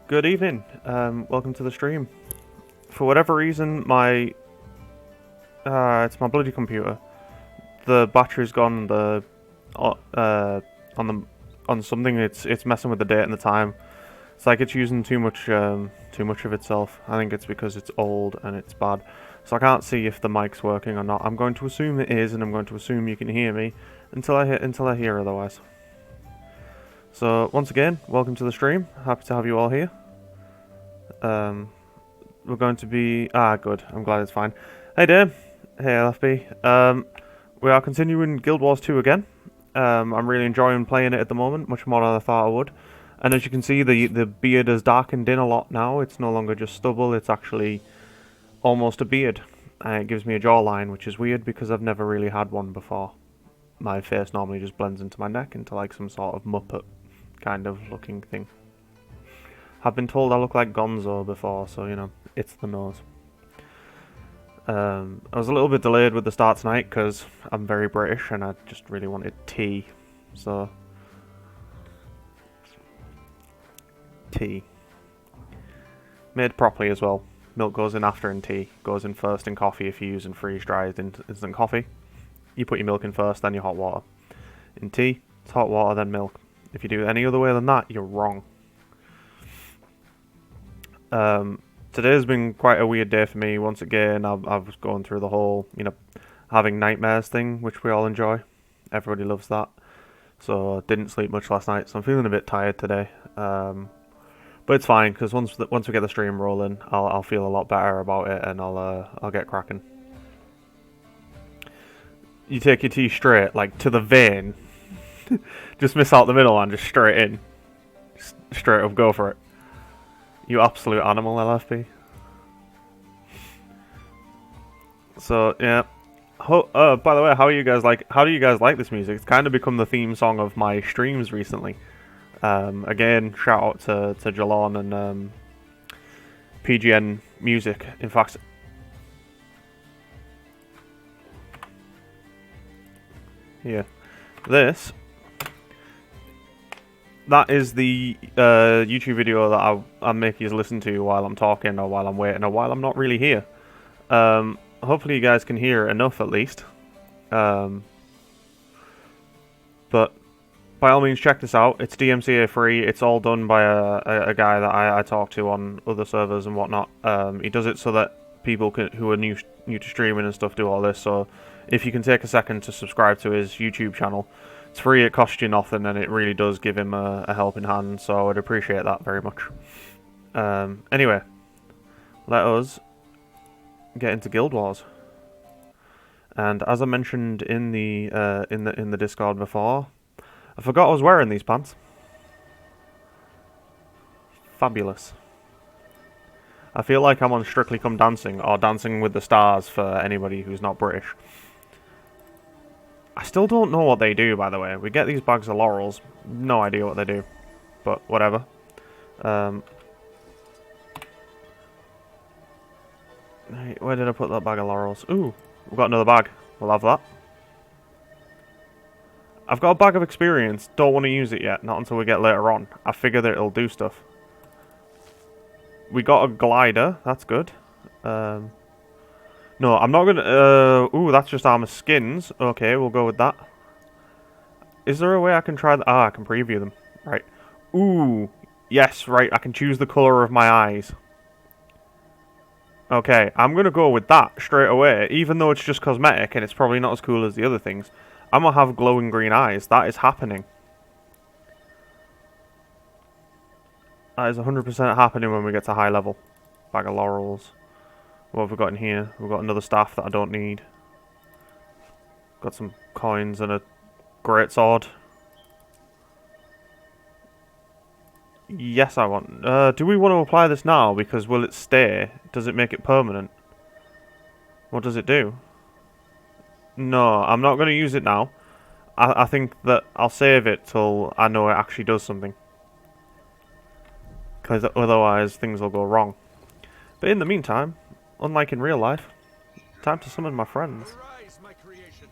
Good evening. Welcome to the stream. For whatever reason, my it's my bloody computer. The battery's gone. On the on something. It's messing with the date and the time. It's like it's using too much of itself. I think it's because it's old and it's bad. So I can't see if the mic's working or not. I'm going to assume it is, and I'm going to assume you can hear me until I hear otherwise. So once again, welcome to the stream. Happy to have you all here. We're going to be good. I'm glad it's fine. Hey Dave. Hey LFB. We are continuing Guild Wars 2 again. I'm really enjoying playing it at the moment, much more than I thought I would. And as you can see, the beard has darkened in a lot now. It's no longer just stubble. It's actually almost a beard. And it gives me a jawline, which is weird because I've never really had one before. My face normally just blends into my neck into like some sort of Muppet kind of looking thing. I've been told I look like Gonzo before, so you know, it's the nose. I was a little bit delayed with the start tonight because I'm very British and I just really wanted tea. So, tea. Made properly as well. Milk goes in after in tea. Goes in first in coffee if you're using freeze-dried instant coffee. You put your milk in first, then your hot water. In tea, it's hot water, then milk. If you do it any other way than that, you're wrong. Today has been quite a weird day for me. Once again, I was going through the whole, having nightmares thing, which we all enjoy. Everybody loves that. So didn't sleep much last night, so I'm feeling a bit tired today. But it's fine because once we get the stream rolling, I'll feel a lot better about it, and I'll get cracking. You take your tea straight, like to the vein. Just miss out the middle and just straight in. Straight up, go for it. You absolute animal, LFP. So yeah. By the way, how do you guys like this music? It's kind of become the theme song of my streams recently. Again, shout out to Jalon and PGN Music. In fact, yeah, that is the YouTube video that I make you listen to while I'm talking or while I'm waiting or while I'm not really here. Hopefully you guys can hear enough at least. But by all means, check this out. It's DMCA free. It's all done by a guy that I talk to on other servers and whatnot. He does it so that people who are new to streaming and stuff do all this. So if you can take a second to subscribe to his YouTube channel, it's free, it costs you nothing, and it really does give him a helping hand, so I would appreciate that very much. Anyway, let us get into Guild Wars. And as I mentioned in the Discord before, I forgot I was wearing these pants. Fabulous. I feel like I'm on Strictly Come Dancing, or Dancing with the Stars for anybody who's not British. I still don't know what they do, by the way. We get these bags of laurels. No idea what they do. But whatever. Where did I put that bag of laurels? Ooh, we've got another bag. We'll have that. I've got a bag of experience. Don't want to use it yet. Not until we get later on. I figure that it'll do stuff. We got a glider. That's good. No, I'm not gonna... ooh, that's just armor skins. Okay, we'll go with that. Is there a way I can try... I can preview them. Right. Ooh. Yes, right. I can choose the colour of my eyes. Okay, I'm gonna go with that straight away. Even though it's just cosmetic and it's probably not as cool as the other things. I'm gonna have glowing green eyes. That is happening. That is 100% happening when we get to high level. Bag of laurels. What have we got in here? We've got another staff that I don't need. Got some coins and a great sword. Yes, I want... do we want to apply this now? Because will it stay? Does it make it permanent? What does it do? No, I'm not going to use it now. I think that I'll save it till I know it actually does something. Because otherwise things will go wrong. But in the meantime... Unlike in real life, time to summon my friends. Arise, my creation.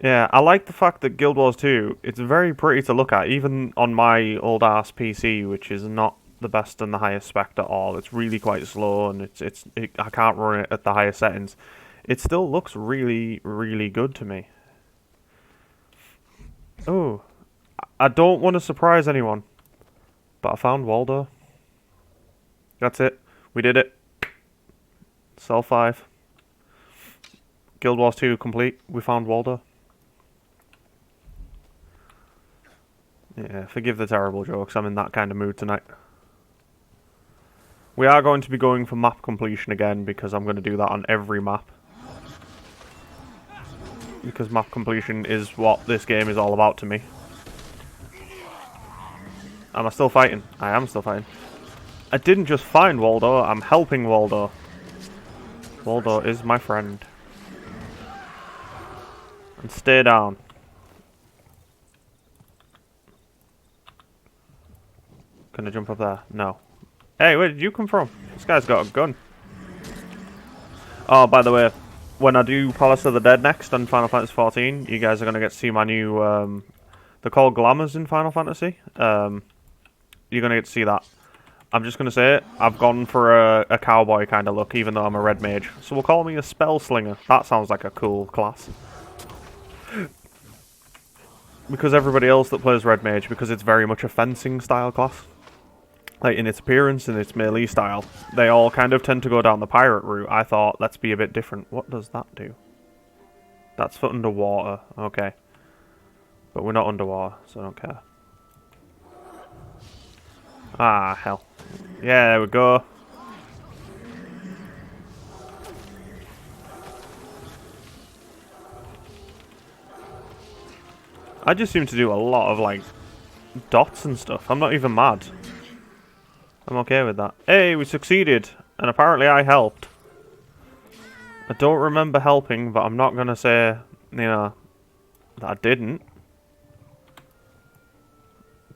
Yeah, I like the fact that Guild Wars 2, it's very pretty to look at, even on my old-ass PC, which is not the best and the highest spec at all. It's really quite slow, and I can't run it at the highest settings. It still looks really, really good to me. Oh, I don't want to surprise anyone, but I found Waldo. That's it. We did it. Cell 5. Guild Wars 2 complete. We found Waldo. Yeah, forgive the terrible jokes. I'm in that kind of mood tonight. We are going to be going for map completion again because I'm going to do that on every map. Because map completion is what this game is all about to me. Am I still fighting? I am still fighting. I didn't just find Waldo, I'm helping Waldo. Waldo is my friend. And stay down. Can I jump up there? No. Hey, where did you come from? This guy's got a gun. Oh, by the way, when I do Palace of the Dead next on Final Fantasy XIV, you guys are going to get to see my new, they're called Glamours in Final Fantasy. You're going to get to see that. I'm just going to say it, I've gone for a cowboy kind of look, even though I'm a red mage. So we'll call me a spell slinger. That sounds like a cool class. Because everybody else that plays red mage, because it's very much a fencing style class. Like, in its appearance and its melee style, they all kind of tend to go down the pirate route. I thought, let's be a bit different. What does that do? That's for underwater. Okay. But we're not underwater, so I don't care. Ah, hell. Yeah, there we go. I just seem to do a lot of, like, dots and stuff. I'm not even mad. I'm okay with that. Hey, we succeeded. And apparently I helped. I don't remember helping, but I'm not going to say, you know, that I didn't.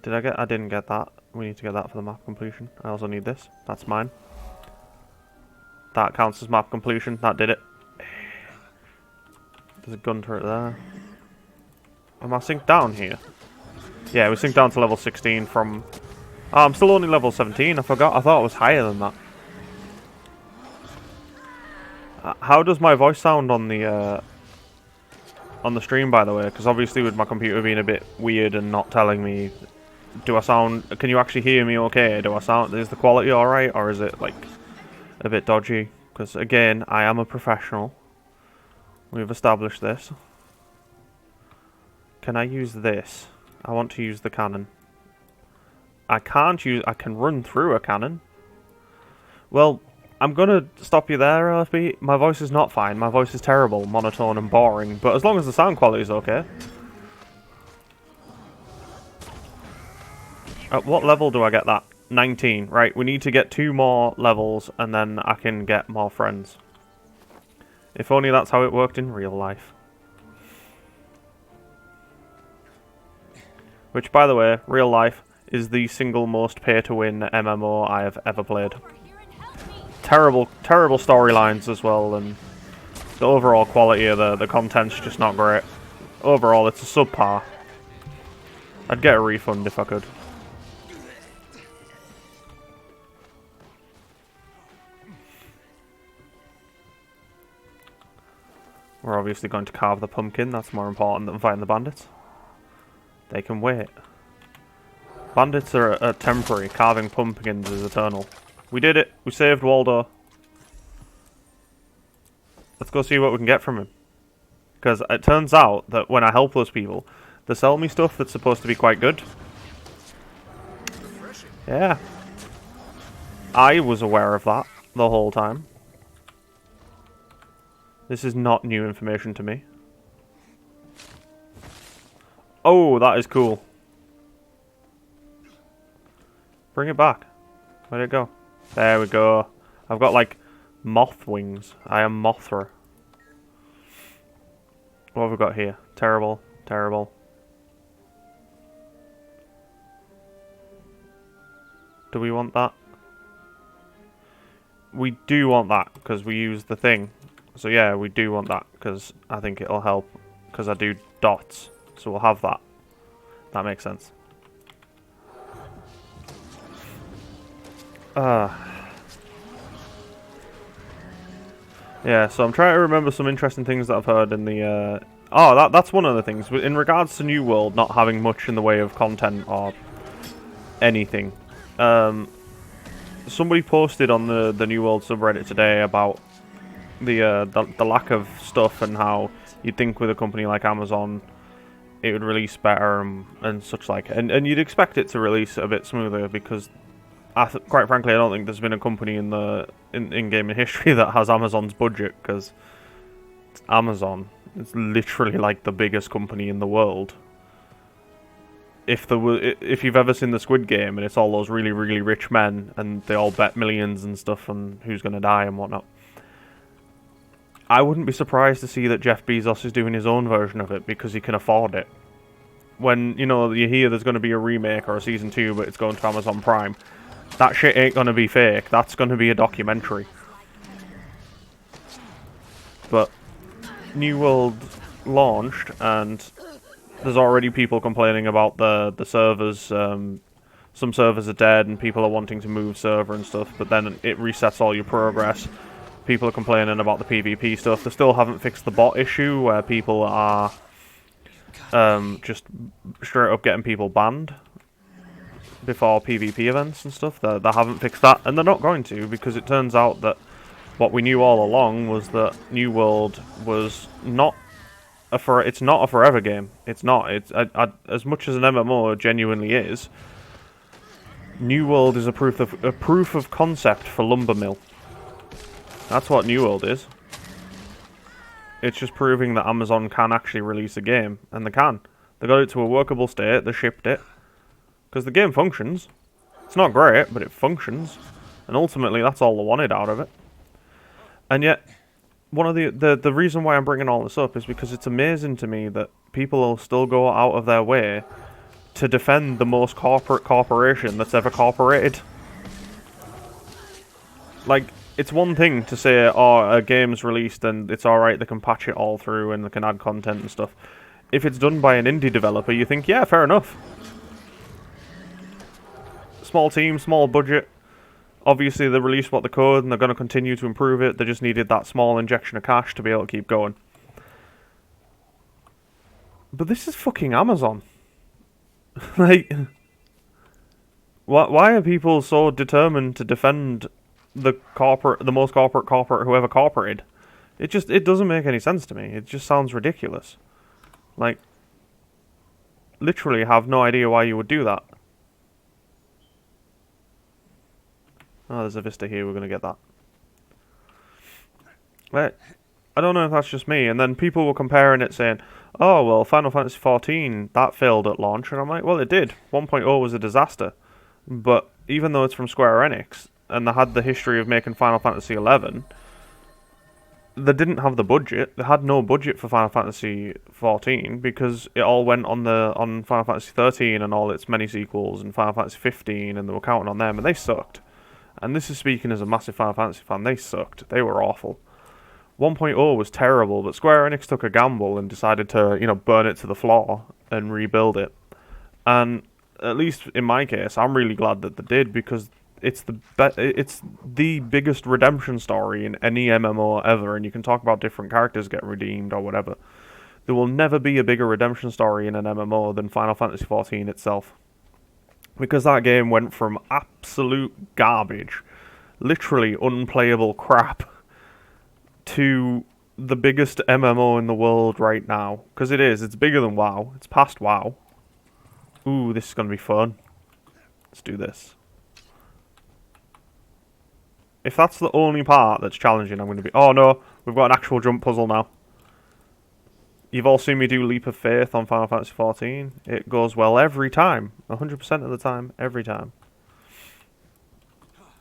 Did I get... I didn't get that. We need to get that for the map completion. I also need this. That's mine. That counts as map completion. That did it. There's a gun turret there. Am I synced down here? Yeah, we synced down to level 16 from... Oh, I'm still only level 17. I forgot. I thought it was higher than that. How does my voice sound on the stream, by the way? Because obviously with my computer being a bit weird and not telling me... Do I sound... Can you actually hear me okay? Do I sound... Is the quality alright? Or is it, like, a bit dodgy? Because, again, I am a professional. We've established this. Can I use this? I want to use the cannon. I can't use... I can run through a cannon. Well, I'm going to stop you there, LFB. My voice is not fine. My voice is terrible, monotone and boring. But as long as the sound quality is okay. At what level do I get that? 19. Right, we need to get 2 more levels and then I can get more friends. If only that's how it worked in real life. Which, by the way, real life is the single most pay-to-win MMO I have ever played. Terrible storylines as well, and the overall quality of the content's just not great. Overall, it's a subpar. I'd get a refund if I could. We're obviously going to carve the pumpkin. That's more important than fighting the bandits. They can wait. Bandits are temporary. Carving pumpkins is eternal. We did it. We saved Waldo. Let's go see what we can get from him. Because it turns out that when I help those people, they sell me stuff that's supposed to be quite good. Yeah. I was aware of that the whole time. This is not new information to me. Oh, that is cool. Bring it back. Where'd it go? There we go. I've got, like, moth wings. I am Mothra. What have we got here? Terrible. Terrible. Do we want that? We do want that, because we use the thing. So yeah, we do want that, because I think it'll help. Because I do dots. So we'll have that. That makes sense. Yeah, so I'm trying to remember some interesting things that I've heard in the... that's one of the things. In regards to New World not having much in the way of content or anything. Somebody posted on the New World subreddit today about the lack of stuff and how you'd think with a company like Amazon it would release better and such like. And you'd expect it to release a bit smoother because, quite frankly, I don't think there's been a company in gaming history that has Amazon's budget, because it's Amazon. It's literally like the biggest company in the world. If you've ever seen the Squid Game and it's all those really, really rich men and they all bet millions and stuff on who's going to die and whatnot, I wouldn't be surprised to see that Jeff Bezos is doing his own version of it because he can afford it. When, you hear there's going to be a remake or a season 2 but it's going to Amazon Prime, that shit ain't going to be fake. That's going to be a documentary. But New World launched and there's already people complaining about the servers. Some servers are dead and people are wanting to move server and stuff, but then it resets all your progress. People are complaining about the PvP stuff. They still haven't fixed the bot issue where people are just straight up getting people banned before PvP events and stuff. They haven't fixed that, and they're not going to, because it turns out that what we knew all along was that New World was not it's not a forever game. It's not. It's as much as an MMO genuinely is. New World is a proof of concept for Lumbermill. That's what New World is. It's just proving that Amazon can actually release a game, and they can. They got it to a workable state. They shipped it because the game functions. It's not great, but it functions, and ultimately that's all they wanted out of it. And yet, one of the reason why I'm bringing all this up is because it's amazing to me that people will still go out of their way to defend the most corporate corporation that's ever corporated. Like, it's one thing to say, oh, a game's released and it's alright, they can patch it all through and they can add content and stuff. If it's done by an indie developer, you think, yeah, fair enough. Small team, small budget. Obviously, they released what the code and they're going to continue to improve it. They just needed that small injection of cash to be able to keep going. But this is fucking Amazon. Like, why are people so determined to defend the most corporate who ever corporated? It doesn't make any sense to me. It just sounds ridiculous. Like, literally have no idea why you would do that. Oh, there's a Vista here, we're going to get that. Right. I don't know if that's just me, and then people were comparing it saying, oh, well, Final Fantasy XIV, that failed at launch, and I'm like, well, it did. 1.0 was a disaster. But even though it's from Square Enix, and they had the history of making Final Fantasy XI, they didn't have the budget. They had no budget for Final Fantasy XIV because it all went on Final Fantasy XIII and all its many sequels and Final Fantasy XV, and they were counting on them, and they sucked. And this is speaking as a massive Final Fantasy fan. They sucked. They were awful. 1.0 was terrible, but Square Enix took a gamble and decided to, burn it to the floor and rebuild it. And at least in my case, I'm really glad that they did, because it's the biggest redemption story in any MMO ever, and you can talk about different characters getting redeemed or whatever. There will never be a bigger redemption story in an MMO than Final Fantasy XIV itself. Because that game went from absolute garbage, literally unplayable crap, to the biggest MMO in the world right now. Because it's bigger than WoW. It's past WoW. Ooh, this is going to be fun. Let's do this. If that's the only part that's challenging, I'm going to be... Oh no, we've got an actual jump puzzle now. You've all seen me do Leap of Faith on Final Fantasy XIV. It goes well every time. 100% of the time, every time.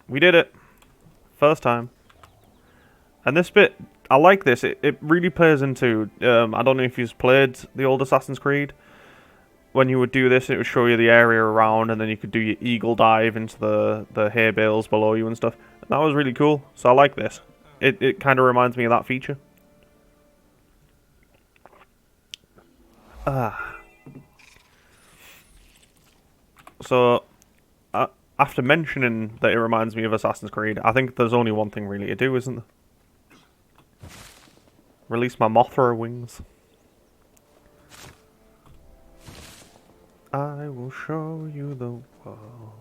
We did it. First time. And this bit, I like this. It really plays into... I don't know if you've played the old Assassin's Creed. When you would do this, it would show you the area around, and then you could do your eagle dive into the hay bales below you and stuff. And that was really cool. So I like this. It kind of reminds me of that feature. So, after mentioning that it reminds me of Assassin's Creed, I think there's only one thing really to do, isn't there? Release my Mothra wings. I will show you the world.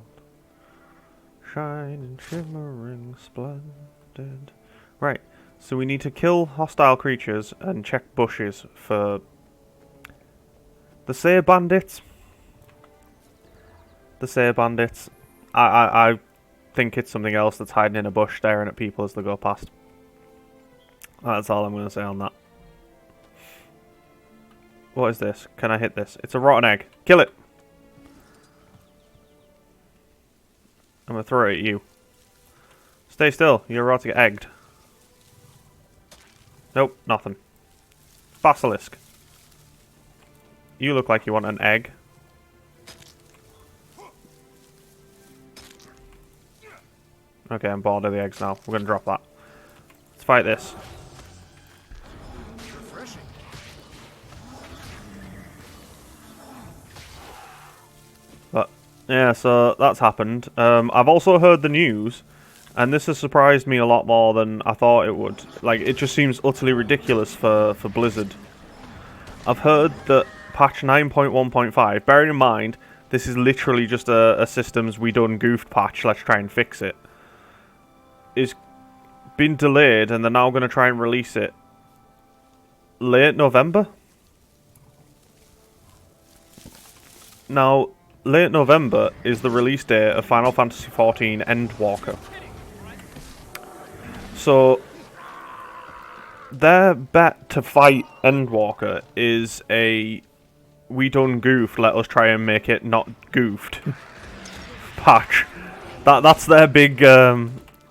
Shining, shimmering, splendid. Right, so we need to kill hostile creatures and check bushes for the Sayer Bandits. The Sayer Bandits. I think it's something else that's hiding in a bush staring at people as they go past. That's all I'm going to say on that. What is this? Can I hit this? It's a rotten egg. Kill it! I'm going to throw it at you. Stay still. You're about to get egged. Nope, nothing. Basilisk. You look like you want an egg. Okay, I'm bored of the eggs now. We're going to drop that. Let's fight this. But, yeah, so that's happened. I've also heard the news, and this has surprised me a lot more than I thought it would. Like, it just seems utterly ridiculous for Blizzard. I've heard that patch 9.1.5, bearing in mind, this is literally just a systems we done goofed patch, let's try and fix it, is been delayed, and they're now going to try and release it late November. Now, late November is the release date of Final Fantasy XIV Endwalker. So, their bet to fight Endwalker is a we done goofed, let us try and make it not goofed patch. That's their big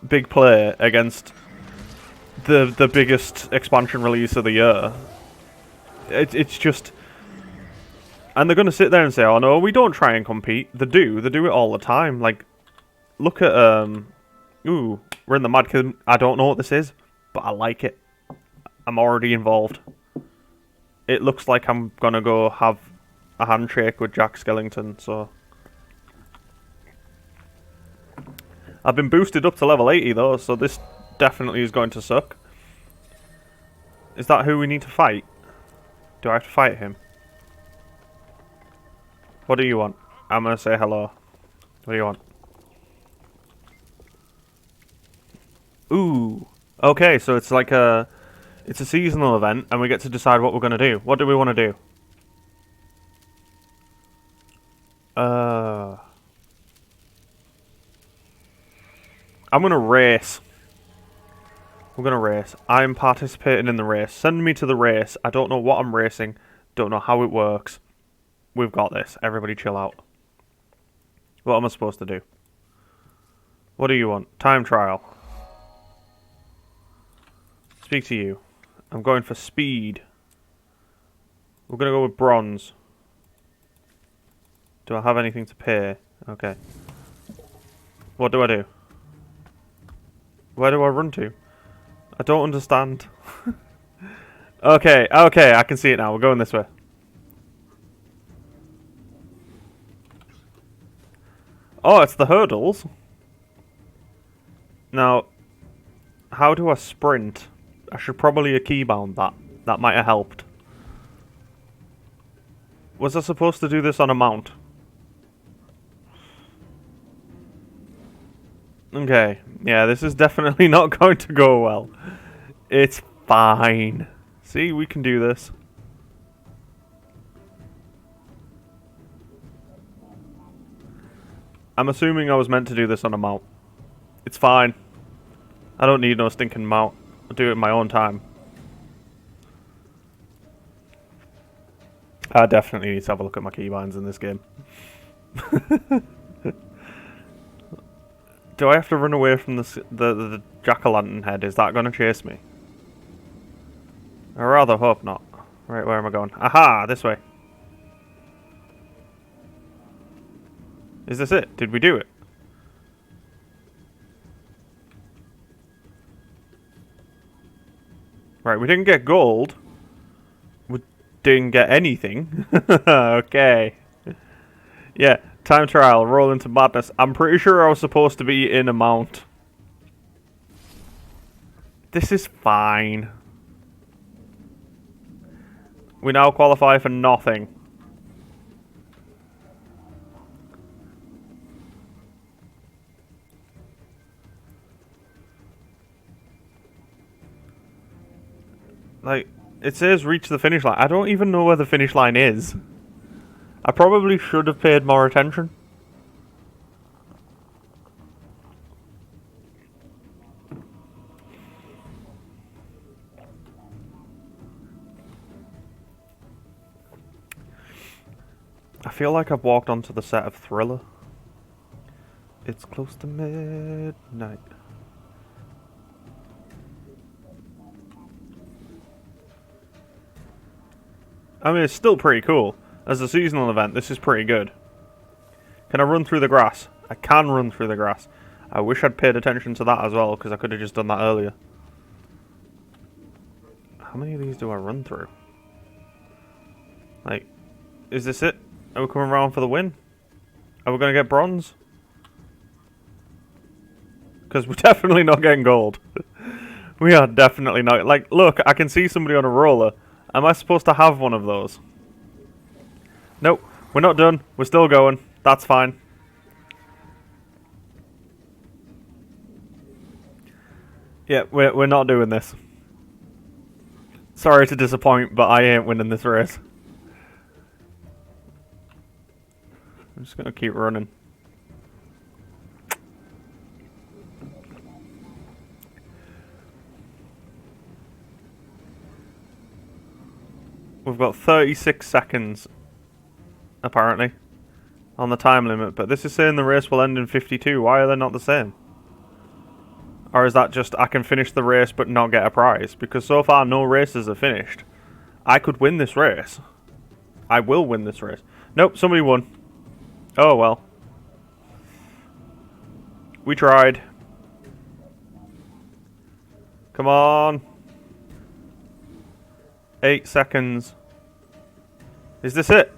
big play against the biggest expansion release of the year. It's just, and they're gonna sit there and say, "Oh no, we don't try and compete." They do it all the time. Like, look at ooh, we're in the Mad Kid. I don't know what this is, but I like it. I'm already involved. It looks like I'm gonna go have a handshake with Jack Skellington, so I've been boosted up to level 80 though, so this definitely is going to suck. Is that who we need to fight? Do I have to fight him? What do you want? I'm gonna say hello. What do you want? Ooh. Okay, so it's like it's a seasonal event, and we get to decide what we're gonna do. What do we want to do? I'm gonna race. We're gonna race. I'm participating in the race. Send me to the race. I don't know what I'm racing. Don't know how it works. We've got this. Everybody chill out. What am I supposed to do? What do you want? Time trial. Speak to you. I'm going for speed. We're gonna go with bronze. Do I have anything to pay? Okay. What do I do? Where do I run to? I don't understand. Okay, I can see it now. We're going this way. Oh, it's the hurdles. Now, how do I sprint? I should probably have keybound that. That might have helped. Was I supposed to do this on a mount? Okay, yeah, this is definitely not going to go well. It's fine. See, we can do this. I'm assuming I was meant to do this on a mount. It's fine. I don't need no stinking mount. I'll do it in my own time. I definitely need to have a look at my keybinds in this game. Do I have to run away from the jack-o'-lantern head? Is that going to chase me? I rather hope not. Right, where am I going? Aha! This way. Is this it? Did we do it? Right, we didn't get gold. We didn't get anything. Okay. Yeah, time trial, roll into madness. I'm pretty sure I was supposed to be in a mount. This is fine. We now qualify for nothing. Like, it says reach the finish line. I don't even know where the finish line is. I probably should have paid more attention. I feel like I've walked onto the set of Thriller. It's close to midnight. I mean, it's still pretty cool. As a seasonal event, this is pretty good. Can I run through the grass? I can run through the grass. I wish I'd paid attention to that as well, because I could have just done that earlier. How many of these do I run through? Like, is this it? Are we coming around for the win? Are we going to get bronze? Because we're definitely not getting gold. We are definitely not. Like, look, I can see somebody on a roller. Am I supposed to have one of those? Nope, we're not done. We're still going. That's fine. Yeah, we're not doing this. Sorry to disappoint, but I ain't winning this race. I'm just gonna keep running. We've got 36 seconds, apparently, on the time limit, but this is saying the race will end in 52. Why are they not the same? Or is that just I can finish the race but not get a prize? Because so far no races are finished. I could win this race. I will win this race. Nope, somebody won. Oh well. We tried. Come on. 8 seconds. Is this it?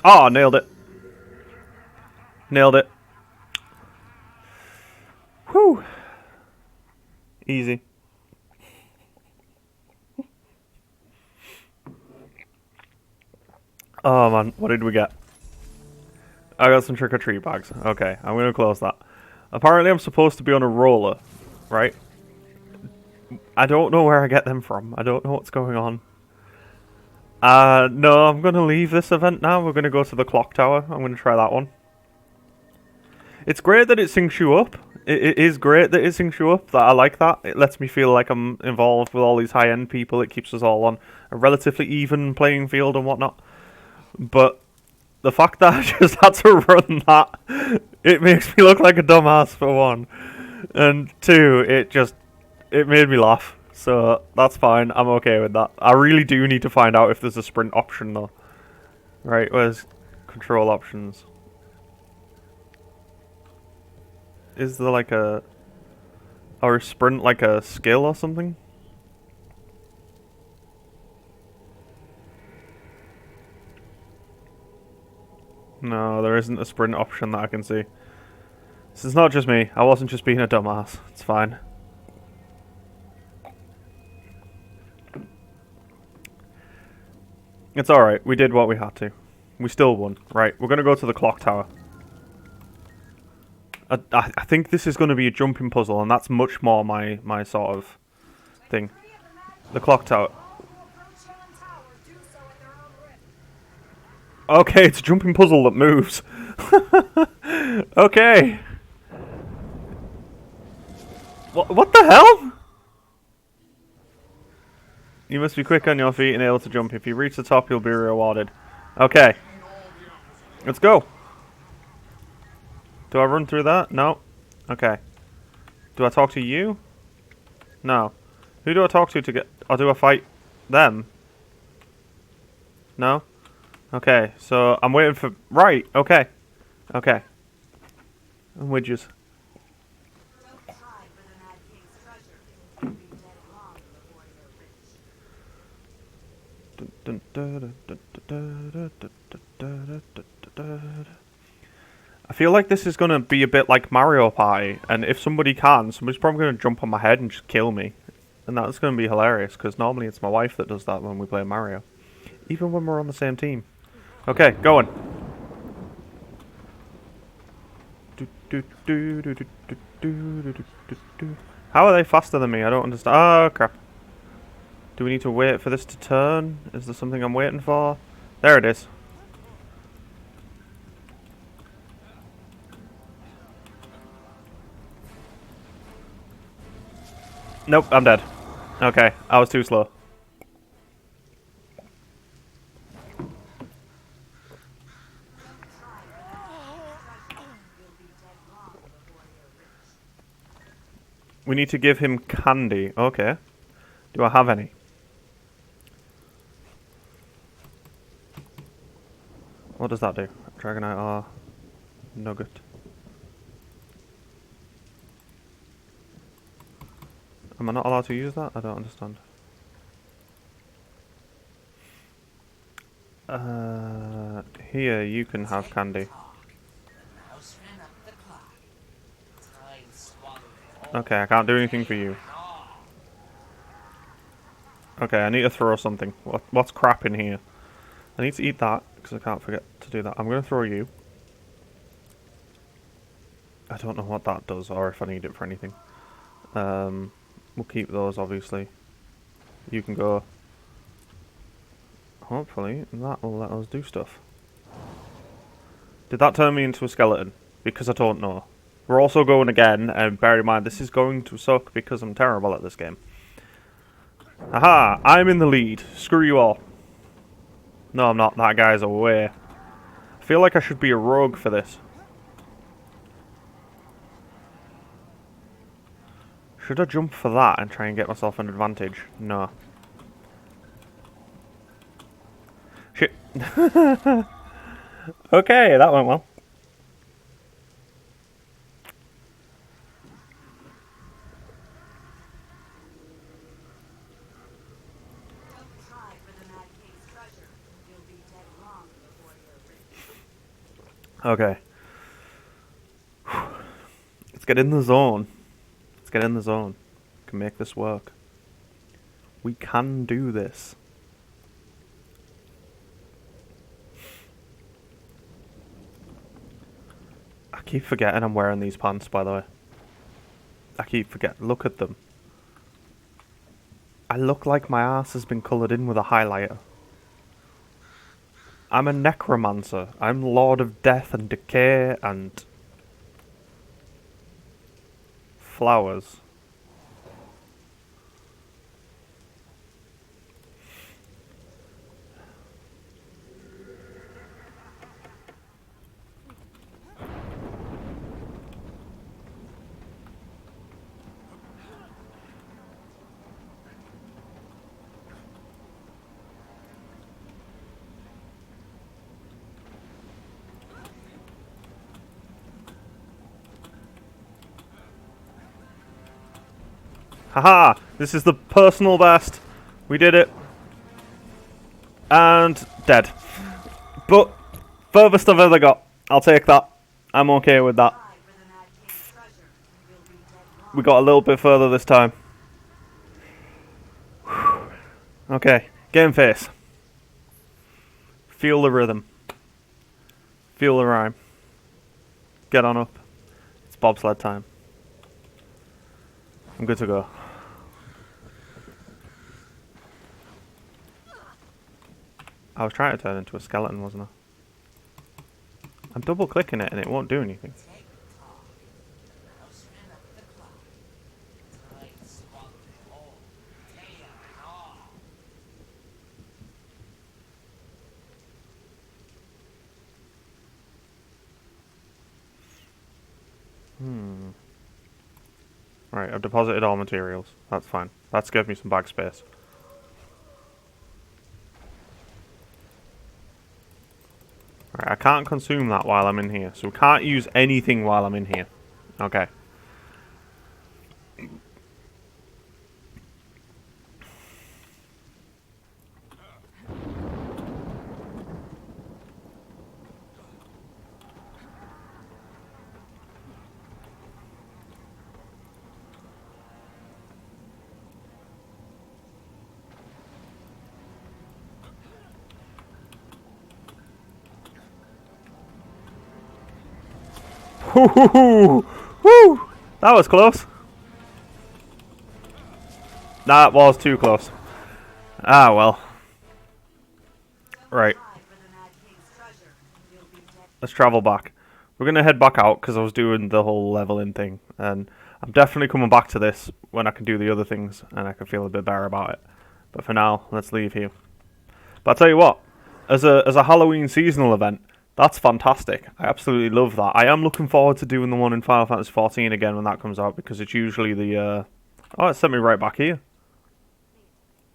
Oh, nailed it. Nailed it. Whew. Easy. Oh man, what did we get? I got some trick-or-treat bags. Okay, I'm gonna close that. Apparently I'm supposed to be on a roller, right? I don't know where I get them from. I don't know what's going on. No, I'm gonna leave this event now. We're gonna go to the clock tower. I'm gonna try that one. It's great that it syncs you up. It is great that it syncs you up. That I like that. It lets me feel like I'm involved with all these high-end people. It keeps us all on a relatively even playing field and whatnot. But the fact that I just had to run that, it makes me look like a dumbass for one. And two, it made me laugh. So that's fine. I'm okay with that. I really do need to find out if there's a sprint option though. Right, where's control options? Is there like a... or is sprint like a skill or something? No, there isn't a sprint option that I can see. This is not just me. I wasn't just being a dumbass. It's fine. It's alright. We did what we had to. We still won. Right, we're going to go to the clock tower. I think this is going to be a jumping puzzle, and that's much more my sort of thing. The clock tower. Okay, it's a jumping puzzle that moves. Okay. What the hell? You must be quick on your feet and able to jump. If you reach the top, you'll be rewarded. Okay. Let's go. Do I run through that? No. Okay. Do I talk to you? No. Who do I talk to get... or do I fight them? No? Okay, so I'm waiting for... right, okay. Okay. I'm widgets. feel like this is going to be a bit like Mario Party, and if somebody can, somebody's probably going to jump on my head and just kill me. And that's going to be hilarious, because normally it's my wife that does that when we play Mario. Even when we're on the same team. Okay, going. How are they faster than me? I don't understand. Oh, crap. Do we need to wait for this to turn? Is there something I'm waiting for? There it is. Nope, I'm dead. Okay, I was too slow. We need to give him candy. Okay. Do I have any? What does that do? Dragonite R. Nugget. Am I not allowed to use that? I don't understand. Here, you can have candy. Okay, I can't do anything for you. Okay, I need to throw something. What's crap in here? I need to eat that, because I can't forget to do that. I'm going to throw you. I don't know what that does, or if I need it for anything. We'll keep those, obviously. You can go. Hopefully, that will let us do stuff. Did that turn me into a skeleton? Because I don't know. We're also going again, and bear in mind, this is going to suck because I'm terrible at this game. Haha, I'm in the lead. Screw you all. No, I'm not. That guy's away. I feel like I should be a rogue for this. Should I jump for that and try and get myself an advantage? No. Shit. Okay, that went well. Okay. Let's get in the zone. Let's get in the zone. We can make this work. We can do this. I keep forgetting I'm wearing these pants, by the way. I keep forgetting. Look at them. I look like my ass has been coloured in with a highlighter. I'm a necromancer. I'm Lord of Death and Decay and... flowers. Haha! This is the personal best. We did it. And dead. But furthest I've ever got. I'll take that. I'm okay with that. We got a little bit further this time. Okay, game face. Feel the rhythm. Feel the rhyme. Get on up. It's bobsled time. I'm good to go. I was trying to turn into a skeleton, wasn't I? I'm double clicking it and it won't do anything. Right, I've deposited all materials. That's fine. That's given me some bag space. Right, I can't consume that while I'm in here, so we can't use anything while I'm in here. Okay. Woo! That was close. That was too close. Ah, well. Right. Let's travel back. We're going to head back out because I was doing the whole leveling thing. And I'm definitely coming back to this when I can do the other things and I can feel a bit better about it. But for now, let's leave here. But I'll tell you what, as a Halloween seasonal event, that's fantastic. I absolutely love that. I am looking forward to doing the one in Final Fantasy XIV again when that comes out because it's usually the... Oh, it sent me right back here.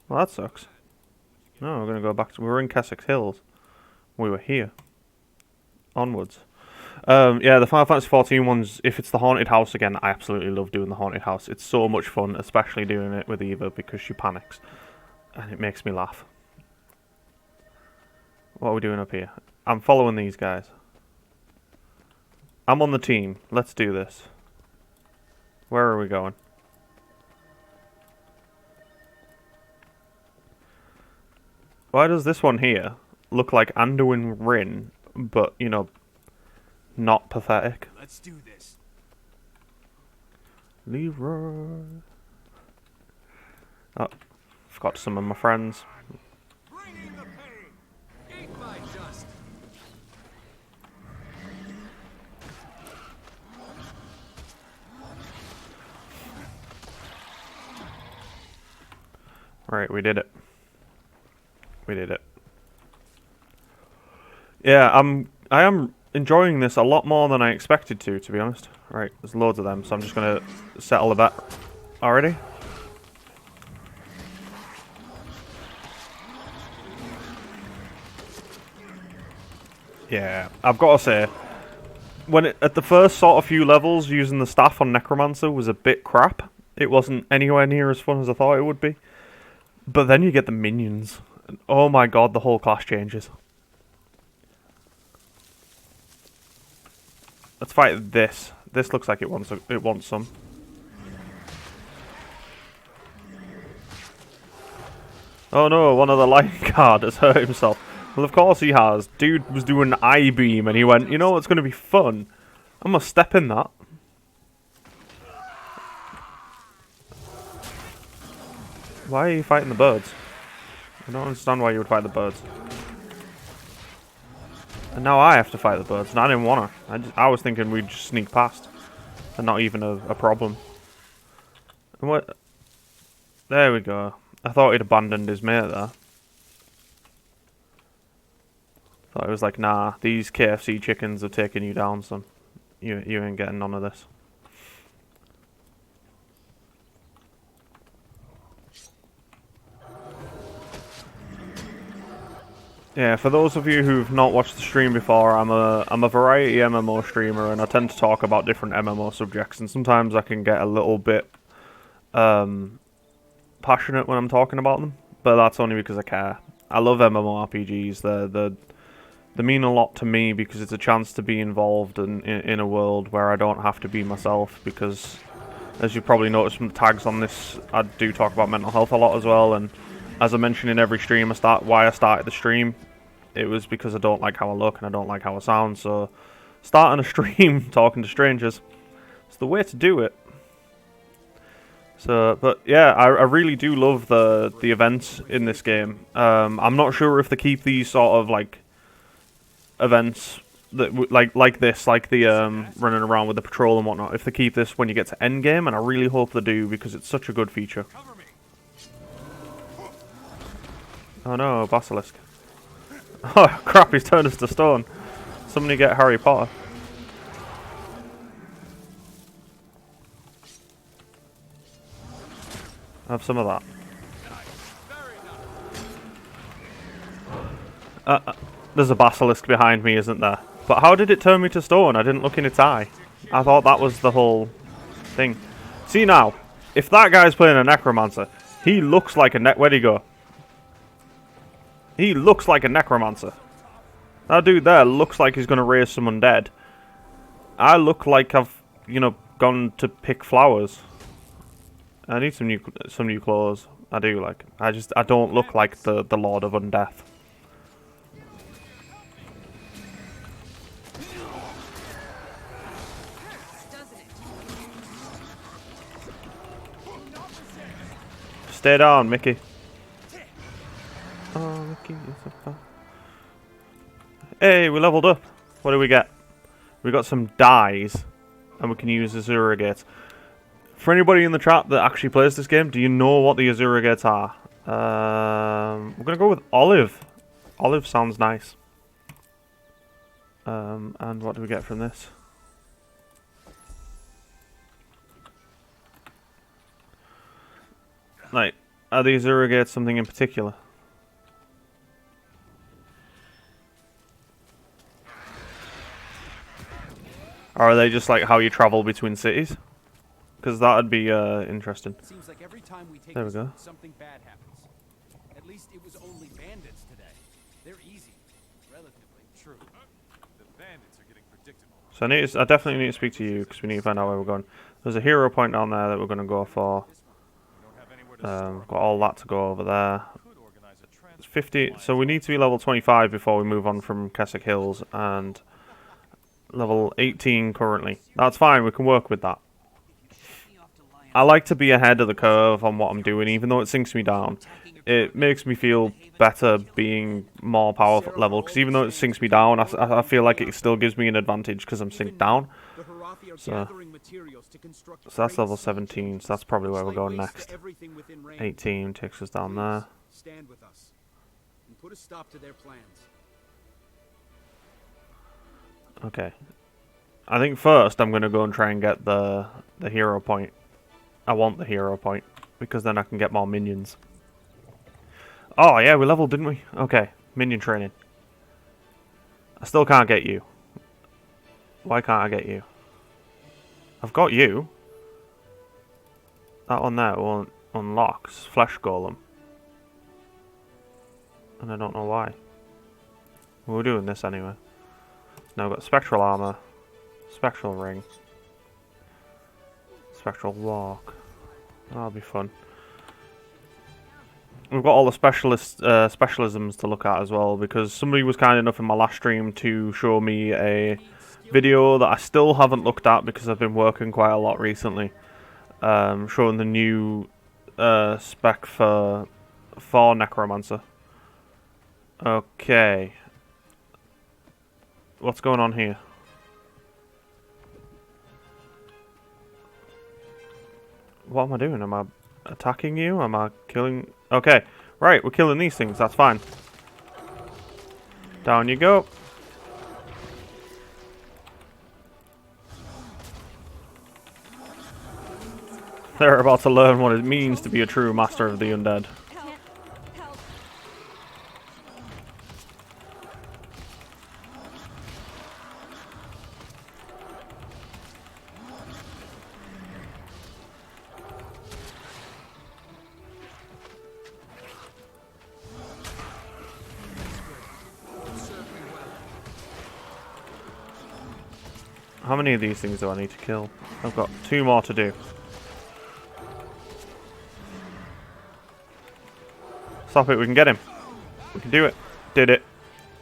Well, that sucks. No, we're going to go back to... We were in Kessex Hills. We were here. Onwards. Yeah, the Final Fantasy XIV ones, if it's the Haunted House again, I absolutely love doing the Haunted House. It's so much fun, especially doing it with Eva because she panics. And it makes me laugh. What are we doing up here? I'm following these guys. I'm on the team. Let's do this. Where are we going? Why does this one here look like Anduin Rin, but, you know, not pathetic? Let's do this. Leroy. Oh, forgot to summon my friends. Bring in the pain. Eat my dust. Right, we did it. We did it. Yeah, I am enjoying this a lot more than I expected to be honest. Right, there's loads of them, so I'm just gonna settle the bet already. Yeah, I've got to say, at the first sort of few levels, using the staff on Necromancer was a bit crap. It wasn't anywhere near as fun as I thought it would be. But then you get the minions. And oh my god, the whole class changes. Let's fight this. This looks like it wants some. Oh no, one of the lion guard has hurt himself. Well, of course he has. Dude was doing an eye beam and he went, you know what's going to be fun? I'm going to step in that. Why are you fighting the birds? I don't understand why you would fight the birds. And now I have to fight the birds, and I didn't want to. I was thinking we'd just sneak past. And not even a problem. And what? There we go. I thought he'd abandoned his mate there. Thought it was like, nah, these KFC chickens are taking you down, son. You ain't getting none of this. Yeah, for those of you who've not watched the stream before, I'm a variety MMO streamer, and I tend to talk about different MMO subjects, and sometimes I can get a little bit passionate when I'm talking about them, but that's only because I care. I love MMORPGs. They mean a lot to me because it's a chance to be involved in a world where I don't have to be myself, because as you probably noticed from the tags on this, I do talk about mental health a lot as well, and as I mentioned in every stream, why I started the stream, it was because I don't like how I look and I don't like how I sound, so starting a stream talking to strangers, it's the way to do it. So, but yeah, I really do love the events in this game. I'm not sure if they keep these sort of like events that like this, like the running around with the patrol and whatnot, if they keep this when you get to endgame, and I really hope they do because it's such a good feature. Oh no, Basilisk. Oh crap, he's turned us to stone. Somebody get Harry Potter. Have some of that. There's a basilisk behind me, isn't there? But how did it turn me to stone? I didn't look in its eye. I thought that was the whole thing. See now, if that guy's playing a necromancer, he looks like a where'd he go? He looks like a necromancer. That dude there looks like he's gonna raise some undead. I look like I've, you know, gone to pick flowers. I need some new clothes. I do, like, I don't look like the Lord of Undeath. Stay down, Mickey. Oh, Mickey is a fun. Hey, we leveled up. What do we get? We got some dyes, and we can use Azura Gates. For anybody in the chat that actually plays this game, do you know what the Azura Gates are? We're gonna go with olive. Olive sounds nice. And what do we get from this? Like, are the Azura Gates something in particular? Or are they just like how you travel between cities? Because that'd be interesting. Seems like every time we take There we this go. route, something bad happens. At least it was only bandits today. They're easy, relatively. True. The bandits are getting predictable. So I definitely need to speak to you because we need to find out where we're going. There's a hero point down there that we're going to go for. We don't have anywhere to store. We've got all that to go over there. Could organize a transfer. It's 50, so we need to be level 25 before we move on from Keswick Hills, and level 18 currently. That's fine, we can work with that. I like to be ahead of the curve on what I'm doing, even though it sinks me down. It makes me feel better being more powerful level, because even though it sinks me down, I feel like it still gives me an advantage because I'm synced down. So that's level 17, so that's probably where we're going next. 18 takes us down there. Stand with us and put a stop to their plans. Okay. I think first I'm going to go and try and get the hero point. I want the hero point, because then I can get more minions. Oh yeah, we leveled, didn't we? Okay, minion training. I still can't get you. Why can't I get you? I've got you. That one there won't unlocks Flesh Golem. And I don't know why. We're doing this anyway. Now we've got Spectral Armor, Spectral Ring, Spectral Walk. That'll be fun. We've got all the specialisms to look at as well, because somebody was kind enough in my last stream to show me a video that I still haven't looked at because I've been working quite a lot recently, showing the new spec for Necromancer. Okay. What's going on here? What am I doing? Am I attacking you? Am I killing... Okay, right, we're killing these things, that's fine. Down you go. They're about to learn what it means to be a true master of the undead. How many of these things do I need to kill? I've got 2 more to do. Stop it, we can get him. We can do it. Did it.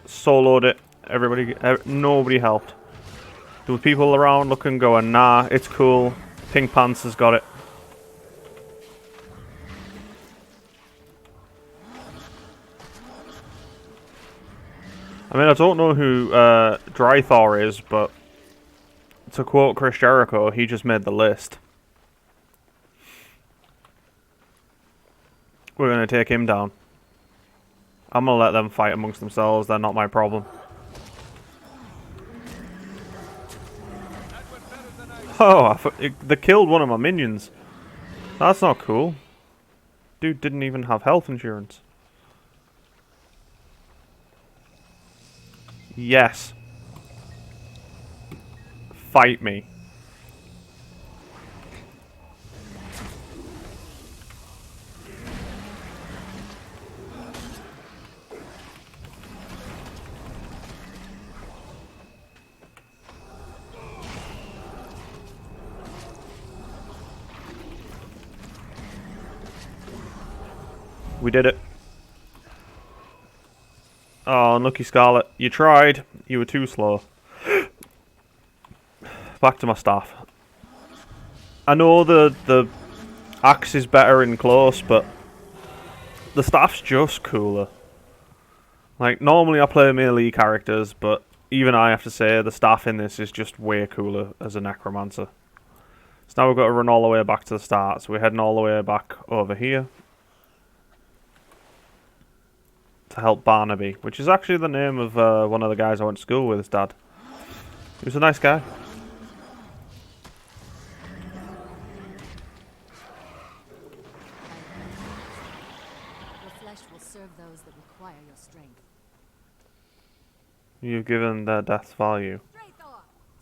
Soloed it. Everybody, nobody helped. There were people around looking, going, nah, it's cool. Pink Pants has got it. I mean, I don't know who Drythor is, but to quote Chris Jericho, he just made the list. We're going to take him down. I'm going to let them fight amongst themselves. They're not my problem. Oh, they killed one of my minions. That's not cool. Dude didn't even have health insurance. Yes. Fight me. We did it. Oh, unlucky Scarlet. You tried. You were too slow. Back to my staff. I know the axe is better in close, but The staff's just cooler. Like, normally I play melee characters, but even I have to say the staff in this is just way cooler as a Necromancer. So now we've got to run all the way back to the start, so we're heading all the way back over here to help Barnaby, which is actually the name of one of the guys I went to school with, his dad. He was a nice guy. Your flesh will serve those that require your strength. You've given their death's value. Draethor,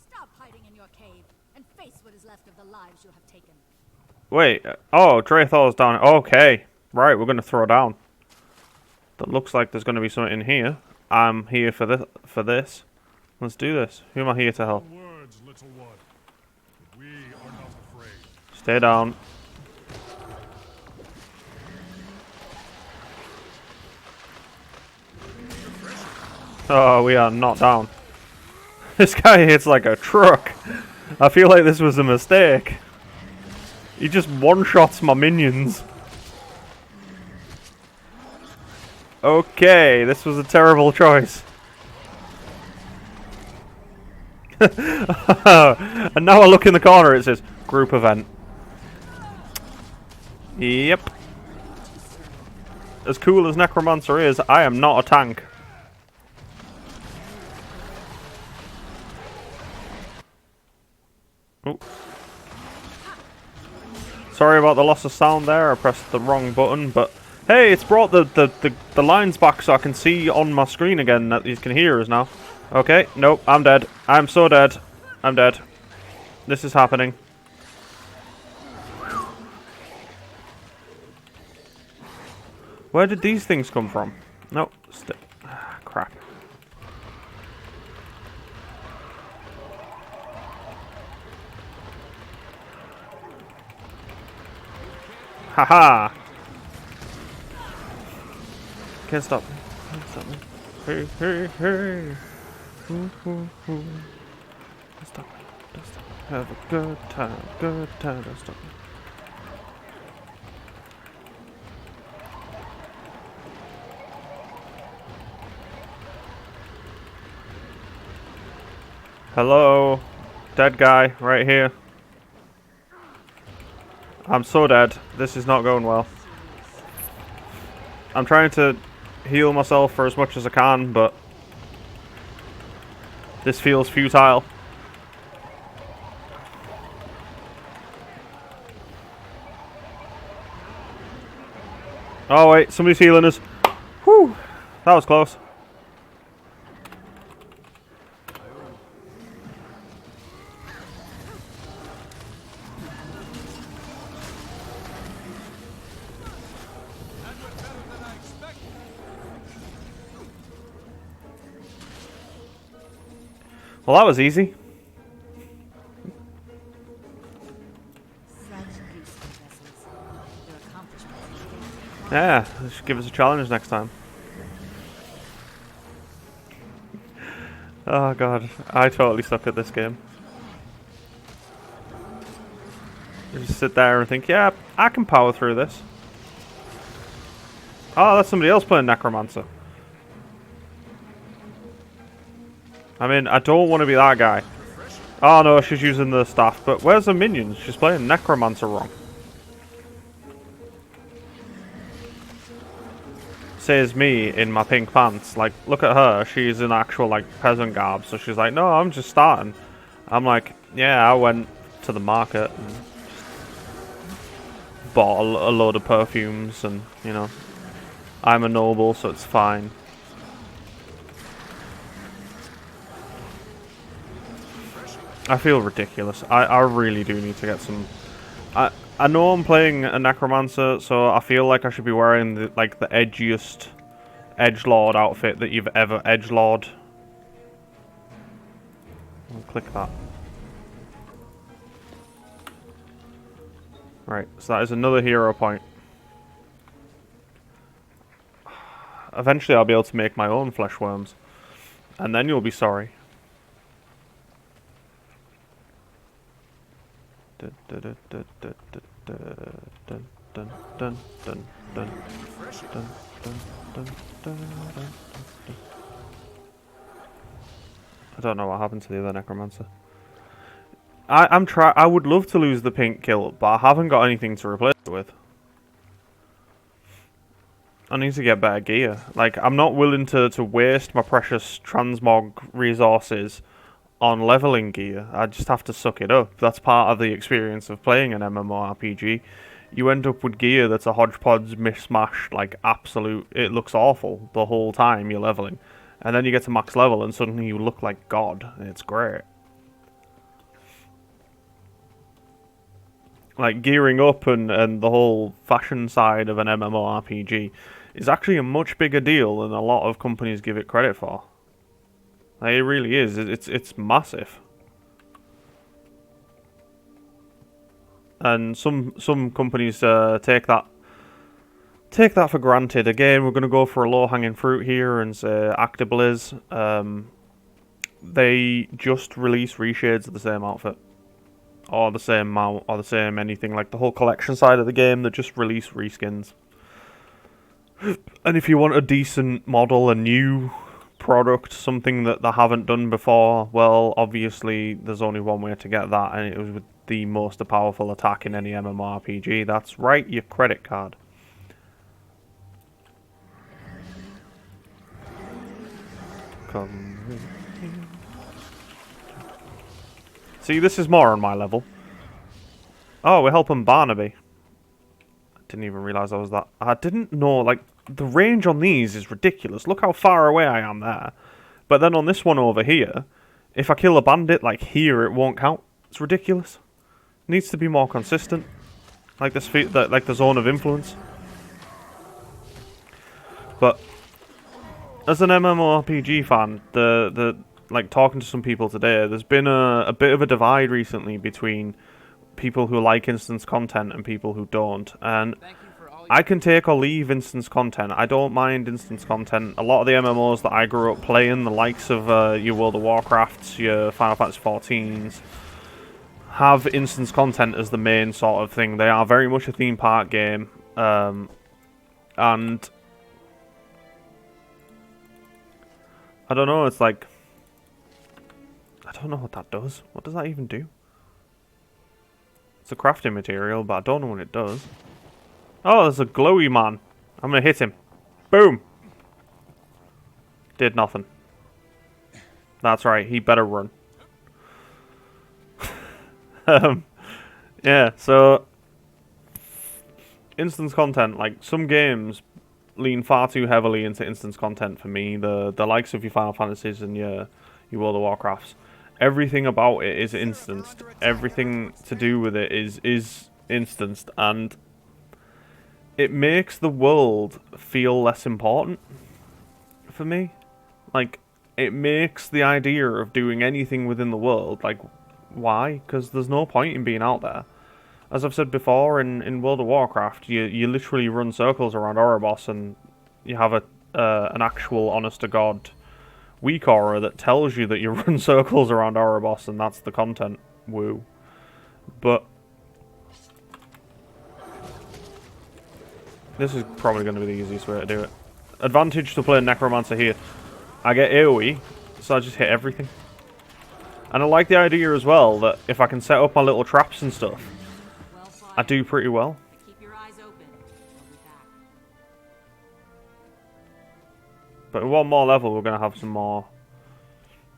stop hiding in your cave and face what is left of the lives you have taken. Wait, oh, Draethor's down. Okay, right, we're going to throw down. That looks like there's going to be something in here. I'm here for this. Let's do this. Who am I here to help? Words, little one. We are not afraid. Stay down. Oh, we are not down. This guy hits like a truck. I feel like this was a mistake. He just one-shots my minions. Okay, this was a terrible choice. And now I look in the corner, it says group event. Yep. As cool as Necromancer is, I am not a tank. Oh. Sorry about the loss of sound there, I pressed the wrong button, but hey, it's brought the lines back so I can see on my screen again that you can hear us now. Okay, nope, I'm dead. I'm so dead. I'm dead. This is happening. Where did these things come from? No, crap. Haha! Can't stop me. Can't stop me. Hey, hey, hey! Ooh, ooh, ooh. Don't stop me. Don't stop me. Have a good time. Good time. Don't stop me. Hello? Dead guy, right here. I'm so dead. This is not going well. I'm trying to heal myself for as much as I can, but this feels futile. Oh wait, somebody's healing us. Whew, that was close. Well, that was easy. Such useful vessels. Their accomplishments. Yeah, they should give us a challenge next time. Oh god, I totally suck at this game. I just sit there and think, yeah, I can power through this. Oh, that's somebody else playing Necromancer. I mean, I don't want to be that guy. Oh no, she's using the staff, but where's the minions? She's playing Necromancer wrong. Says me in my pink pants. Like, look at her. She's in actual, like, peasant garb. So she's like, no, I'm just starting. I'm like, yeah, I went to the market and bought a load of perfumes and, you know, I'm a noble, so it's fine. I feel ridiculous. I really do need to get some... I know I'm playing a Necromancer, so I feel like I should be wearing the edgiest edgelord outfit that you've ever edgelord. I'll click that. Right, so that is another hero point. Eventually I'll be able to make my own flesh worms. And then you'll be sorry. dun, dun, dun, dun, dun, dun, dun, dun, dun. I don't know what happened to the other Necromancer. I would love to lose the pink kilt, but I haven't got anything to replace it with. I need to get better gear. Like, I'm not willing to waste my precious transmog resources on leveling gear. I just have to suck it up. That's part of the experience of playing an MMORPG. You end up with gear that's a hodgepodge mishmash, like absolute. It looks awful the whole time you're leveling. And then you get to max level and suddenly you look like God. It's great. Like, gearing up and the whole fashion side of an MMORPG is actually a much bigger deal than a lot of companies give it credit for. Like, it really is. It's massive. And some companies take that for granted. Again, we're going to go for a low-hanging fruit here and say Actibliz. They just release reshades of the same outfit. Or the same mount, or the same anything. Like the whole collection side of the game, they just release reskins. And if you want a decent model, a new product, something that they haven't done before, well, obviously there's only one way to get that, and it was with the most powerful attack in any MMORPG. That's right, your credit card. Come with me. See, this is more on my level. Oh, we're helping Barnaby. I didn't even realise I was that. I didn't know, like, the range on these is ridiculous. Look how far away I am there. But then on this one over here, if I kill a bandit, like here, it won't count. It's ridiculous. It needs to be more consistent. Like this, like the zone of influence. But as an MMORPG fan, like talking to some people today, there's been a bit of a divide recently between people who like instance content and people who don't. And I can take or leave instance content. I don't mind instance content. A lot of the MMOs that I grew up playing, the likes of your World of Warcrafts, your Final Fantasy XIVs, have instance content as the main sort of thing. They are very much a theme park game. And I don't know, it's like, I don't know what that does. What does that even do? It's a crafting material, but I don't know what it does. Oh, there's a glowy man. I'm gonna hit him. Boom! Did nothing. That's right, he better run. Yeah, so instance content, like some games lean far too heavily into instance content for me. The likes of your Final Fantasies and your World of Warcrafts. Everything about it is instanced. Everything to do with it is instanced, and it makes the world feel less important for me. Like, it makes the idea of doing anything within the world, like, why? Because there's no point in being out there. As I've said before, in World of Warcraft, you literally run circles around Erebos, and you have an actual honest-to-God weak aura that tells you that you run circles around Erebos, and that's the content. Woo. But this is probably going to be the easiest way to do it. Advantage to playing Necromancer here. I get AoE, so I just hit everything. And I like the idea as well that if I can set up my little traps and stuff, I do pretty well. Keep your eyes open. We'll be back. But with one more level, we're going to have some more.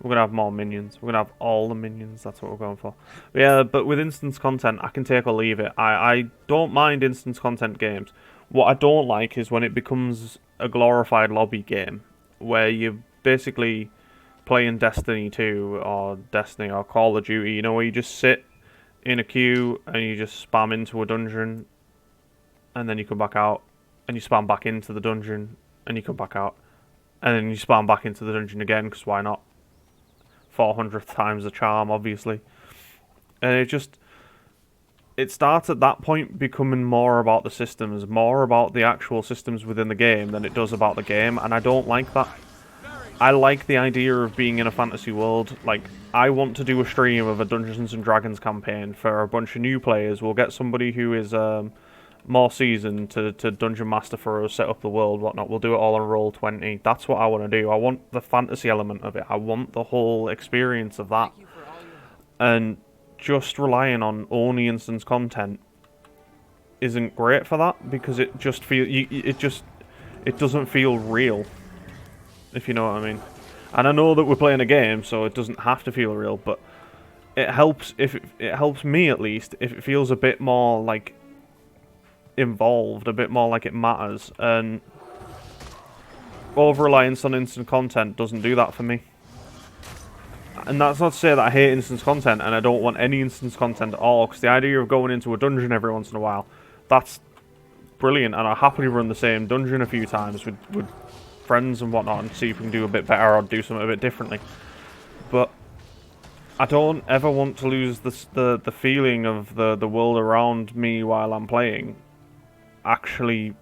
We're going to have more minions. We're going to have all the minions. That's what we're going for. But yeah, but with instance content, I can take or leave it. I don't mind instance content games. What I don't like is when it becomes a glorified lobby game, where you're basically playing Destiny 2 or Destiny or Call of Duty, you know, where you just sit in a queue and you just spam into a dungeon and then you come back out and you spam back into the dungeon and you come back out and then you spam back into the dungeon again, because why not? 400th time's the charm, obviously. And it starts at that point becoming more about the systems, more about the actual systems within the game than it does about the game, and I don't like that. I like the idea of being in a fantasy world. Like, I want to do a stream of a Dungeons and Dragons campaign for a bunch of new players. We'll get somebody who is more season to dungeon master for us, set up the world, whatnot. We'll do it all on Roll20. That's what I want to do. I want the fantasy element of it. I want the whole experience of that. Thank you for all your help. And just relying on only instance content isn't great for that, because it just it doesn't feel real, if you know what I mean. And I know that we're playing a game, so it doesn't have to feel real, but it helps if it helps me at least if it feels a bit more like involved, a bit more like it matters. And over reliance on instant content doesn't do that for me. And that's not to say that I hate instance content and I don't want any instance content at all, because the idea of going into a dungeon every once in a while, that's brilliant, and I'll happily run the same dungeon a few times with friends and whatnot and see if we can do a bit better or do something a bit differently. But I don't ever want to lose the feeling of the world around me while I'm playing. Actually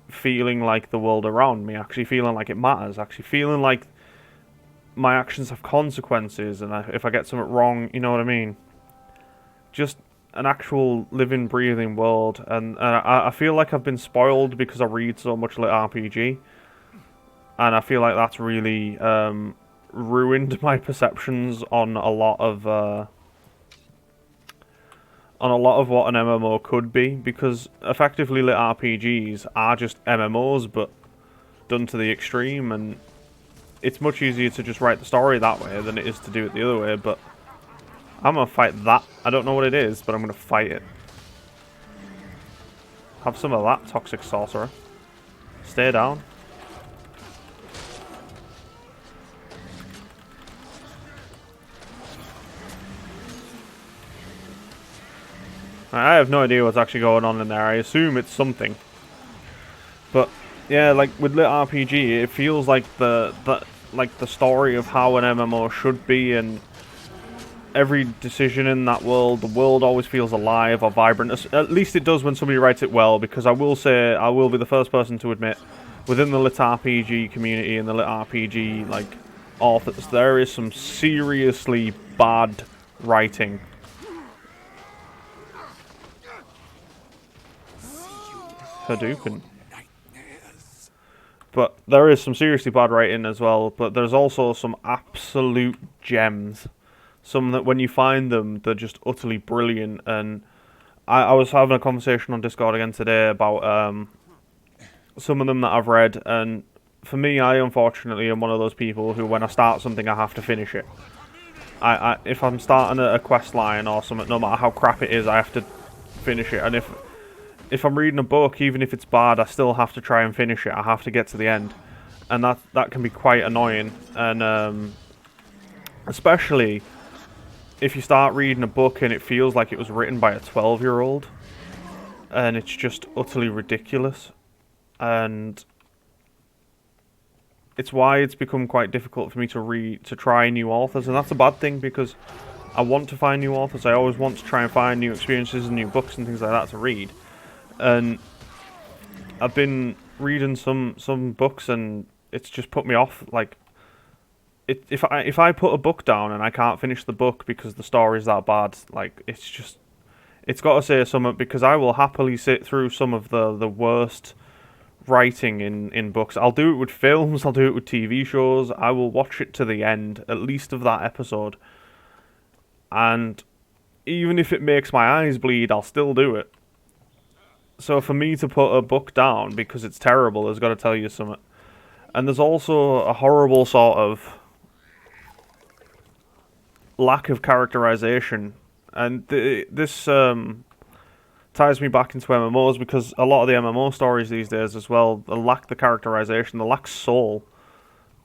feeling like the world around me, actually feeling like it matters, actually feeling like my actions have consequences, and if I get something wrong, you know what I mean? Just an actual living, breathing world. And I feel like I've been spoiled because I read so much lit RPG, and I feel like that's really ruined my perceptions on a lot of what an MMO could be, because effectively lit RPGs are just MMOs but done to the extreme, and it's much easier to just write the story that way than it is to do it the other way. But I'm gonna fight that. I don't know what it is, but I'm gonna fight it. Have some of that, toxic sorcerer. Stay down. I have no idea what's actually going on in there. I assume it's something. But yeah, like with lit RPG, it feels like the story of how an MMO should be, and every decision in that world, the world always feels alive or vibrant. At least it does when somebody writes it well, because I will say, I will be the first person to admit, within the lit RPG community and the lit RPG like authors, there is some seriously bad writing. Hadouken. But there is some seriously bad writing as well, but there's also some absolute gems. Some that when you find them, they're just utterly brilliant. And I was having a conversation on Discord again today about some of them that I've read, and for me, I unfortunately am one of those people who, when I start something, I have to finish it. If I'm starting a quest line or something, no matter how crap it is, I have to finish it. And if I'm reading a book, even if it's bad, I still have to try and finish it. I have to get to the end, and that can be quite annoying. And especially if you start reading a book and it feels like it was written by a 12-year-old, and it's just utterly ridiculous. And it's why it's become quite difficult for me to try new authors, and that's a bad thing, because I want to find new authors. I always want to try and find new experiences and new books and things like that to read. And I've been reading some books, and it's just put me off. Like, if I put a book down and I can't finish the book because the story's that bad, like, it's got to say something, because I will happily sit through some of the worst writing in books. I'll do it with films, I'll do it with TV shows. I will watch it to the end, at least of that episode. And even if it makes my eyes bleed, I'll still do it. So for me to put a book down because it's terrible has got to tell you something. And there's also a horrible sort of lack of characterization. And this ties me back into MMOs, because a lot of the MMO stories these days as well, they lack the characterization, they lack soul,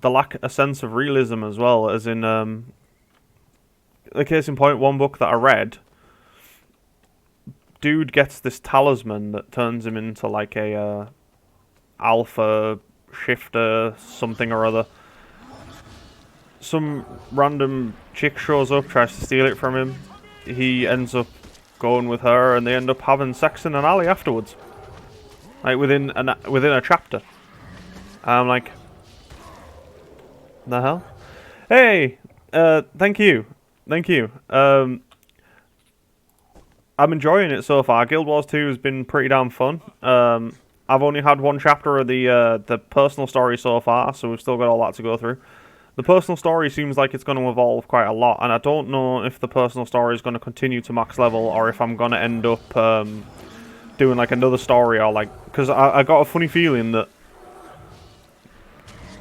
they lack a sense of realism as well. As in, the case in point, one book that I read, dude gets this talisman that turns him into like a alpha shifter something or other. Some random chick shows up, tries to steal it from him. He ends up going with her, and they end up having sex in an alley afterwards, like within a chapter. I'm like, the hell? Hey, thank you. I'm enjoying it so far. Guild Wars 2 has been pretty damn fun. I've only had one chapter of the personal story so far, so we've still got all that to go through. The personal story seems like it's going to evolve quite a lot, and I don't know if the personal story is going to continue to max level, or if I'm going to end up doing like another story, or like, because I got a funny feeling that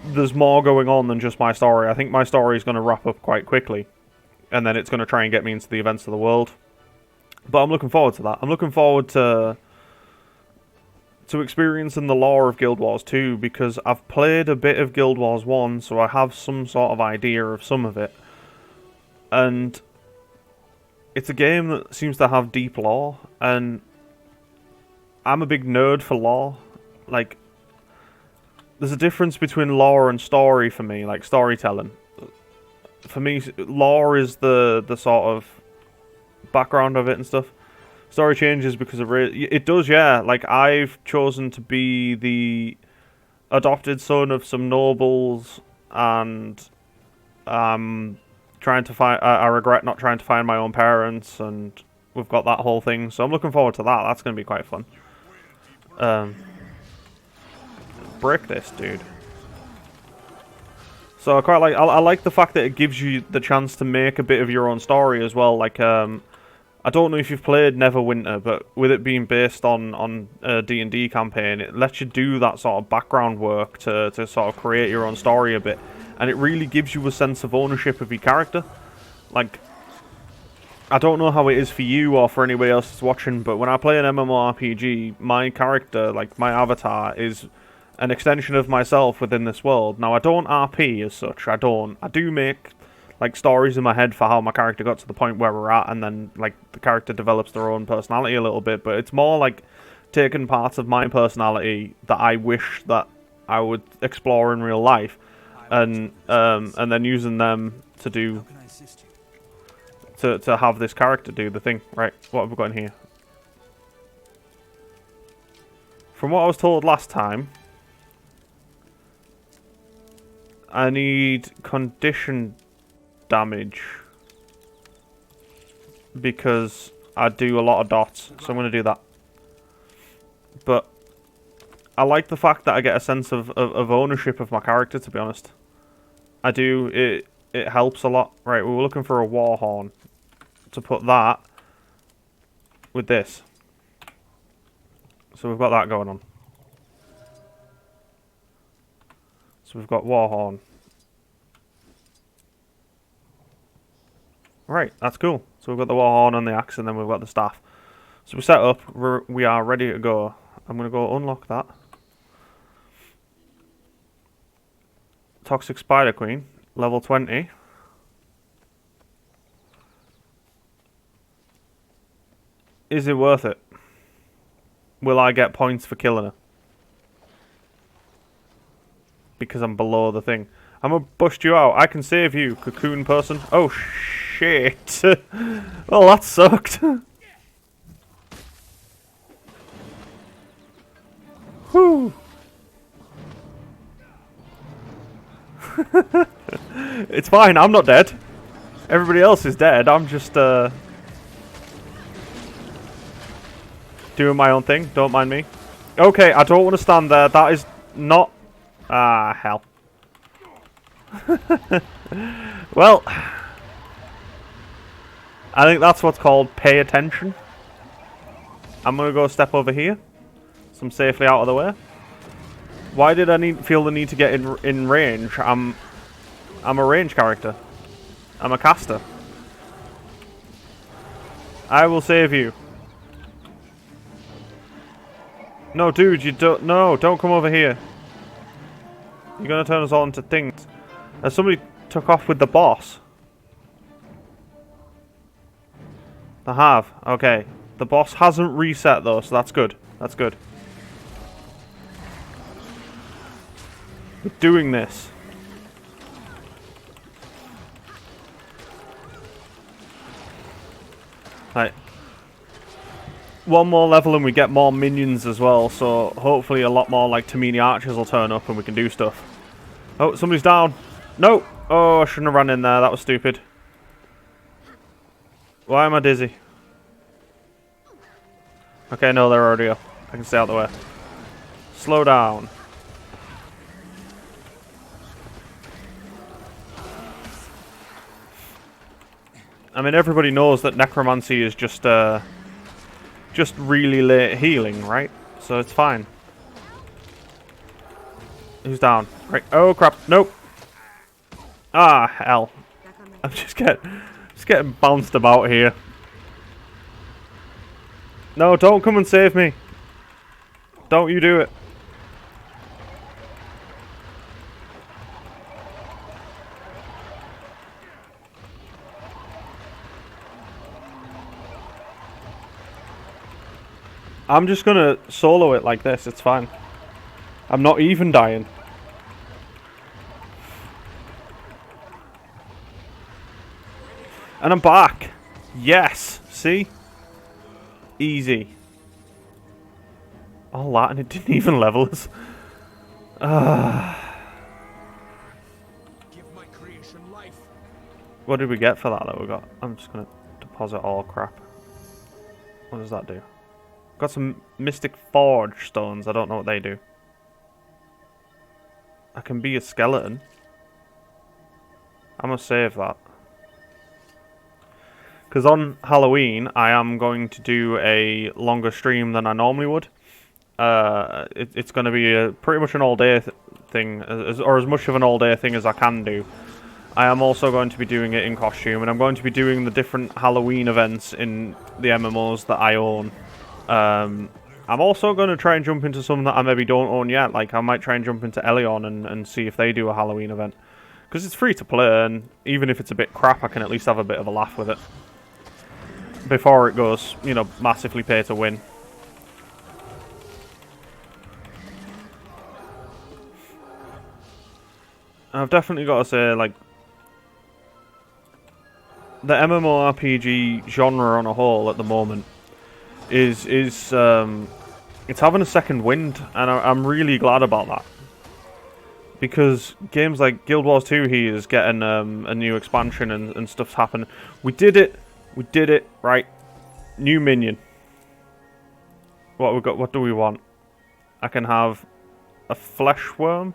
there's more going on than just my story. I think my story is going to wrap up quite quickly, and then it's going to try and get me into the events of the world. But I'm looking forward to that. I'm looking forward to experiencing the lore of Guild Wars 2, because I've played a bit of Guild Wars 1, so I have some sort of idea of some of it. And it's a game that seems to have deep lore, and I'm a big nerd for lore. Like, there's a difference between lore and story for me, like storytelling. For me, lore is the sort of background of it and stuff. Story changes because of it does, yeah. Like, I've chosen to be the adopted son of some nobles, and trying to find. I regret not trying to find my own parents, and we've got that whole thing. So I'm looking forward to that. That's going to be quite fun. Break this, dude. So I quite like. I like the fact that it gives you the chance to make a bit of your own story as well. Like, I don't know if you've played Neverwinter, but with it being based on a D&D campaign, it lets you do that sort of background work to sort of create your own story a bit. And it really gives you a sense of ownership of your character. Like, I don't know how it is for you or for anybody else that's watching, but when I play an MMORPG, my character, like my avatar, is an extension of myself within this world. Now, I don't RP as such. I do make like stories in my head for how my character got to the point where we're at, and then like the character develops their own personality a little bit, but it's more like taking parts of my personality that I wish that I would explore in real life, and then using them to do to have this character do the thing. Right, what have we got in here? From what I was told last time, I need condition damage because I do a lot of dots, so I'm going to do that. But I like the fact that I get a sense of ownership of my character, to be honest. I do. It helps a lot. Right, we were looking for a war horn to put that with this. So we've got that going on. So we've got war horn. Right, that's cool. So we've got the war horn and the axe, and then we've got the staff. So we're set up. We are ready to go. I'm going to go unlock that. Toxic Spider Queen, level 20. Is it worth it? Will I get points for killing her? Because I'm below the thing. I'm going to bust you out. I can save you, cocoon person. Oh, shit. Well, that sucked. Whew. It's fine, I'm not dead. Everybody else is dead. I'm just doing my own thing. Don't mind me. Okay, I don't want to stand there. That is not... Ah, hell. Well, I think that's what's called pay attention. I'm going to go step over here, so I'm safely out of the way. Why did I feel the need to get in range? I'm a range character. I'm a caster. I will save you. No, dude, you don't. No, don't come over here. You're gonna turn us all into things. And somebody took off with the boss. They have. Okay. The boss hasn't reset though, so that's good. That's good. We're doing this. Right. One more level and we get more minions as well, so hopefully a lot more like Tamini archers will turn up and we can do stuff. Oh, somebody's down. No! Oh, I shouldn't have ran in there. That was stupid. Why am I dizzy? Okay, no, they're already up. I can stay out the way. Slow down. I mean, everybody knows that Necromancy is just really late healing, right? So it's fine. Who's down? Right. Oh crap! Nope. Ah, hell. I'm just getting bounced about here. No, don't come and save me. Don't you do it. I'm just gonna solo it like this, it's fine. I'm not even dying. And I'm back. Yes, see? Easy. All that and it didn't even level us. Give my creation life. What did we get for that we got? I'm just gonna deposit all crap. What does that do? Got some Mystic Forge stones. I don't know what they do. I can be a skeleton. I'm gonna save that. Because on Halloween, I am going to do a longer stream than I normally would. It's going to be pretty much an all-day thing, or as much of an all-day thing as I can do. I am also going to be doing it in costume, and I'm going to be doing the different Halloween events in the MMOs that I own. I'm also going to try and jump into some that I maybe don't own yet. Like, I might try and jump into Elion and see if they do a Halloween event. Because it's free to play, and even if it's a bit crap, I can at least have a bit of a laugh with it. Before it goes, you know, massively pay to win. I've definitely got to say, like, the MMORPG genre on a whole at the moment is it's having a second wind, and I'm really glad about that. Because games like Guild Wars 2 here is getting a new expansion and stuff's happening. We did it, right? New minion. What we got? What do we want? I can have a flesh worm.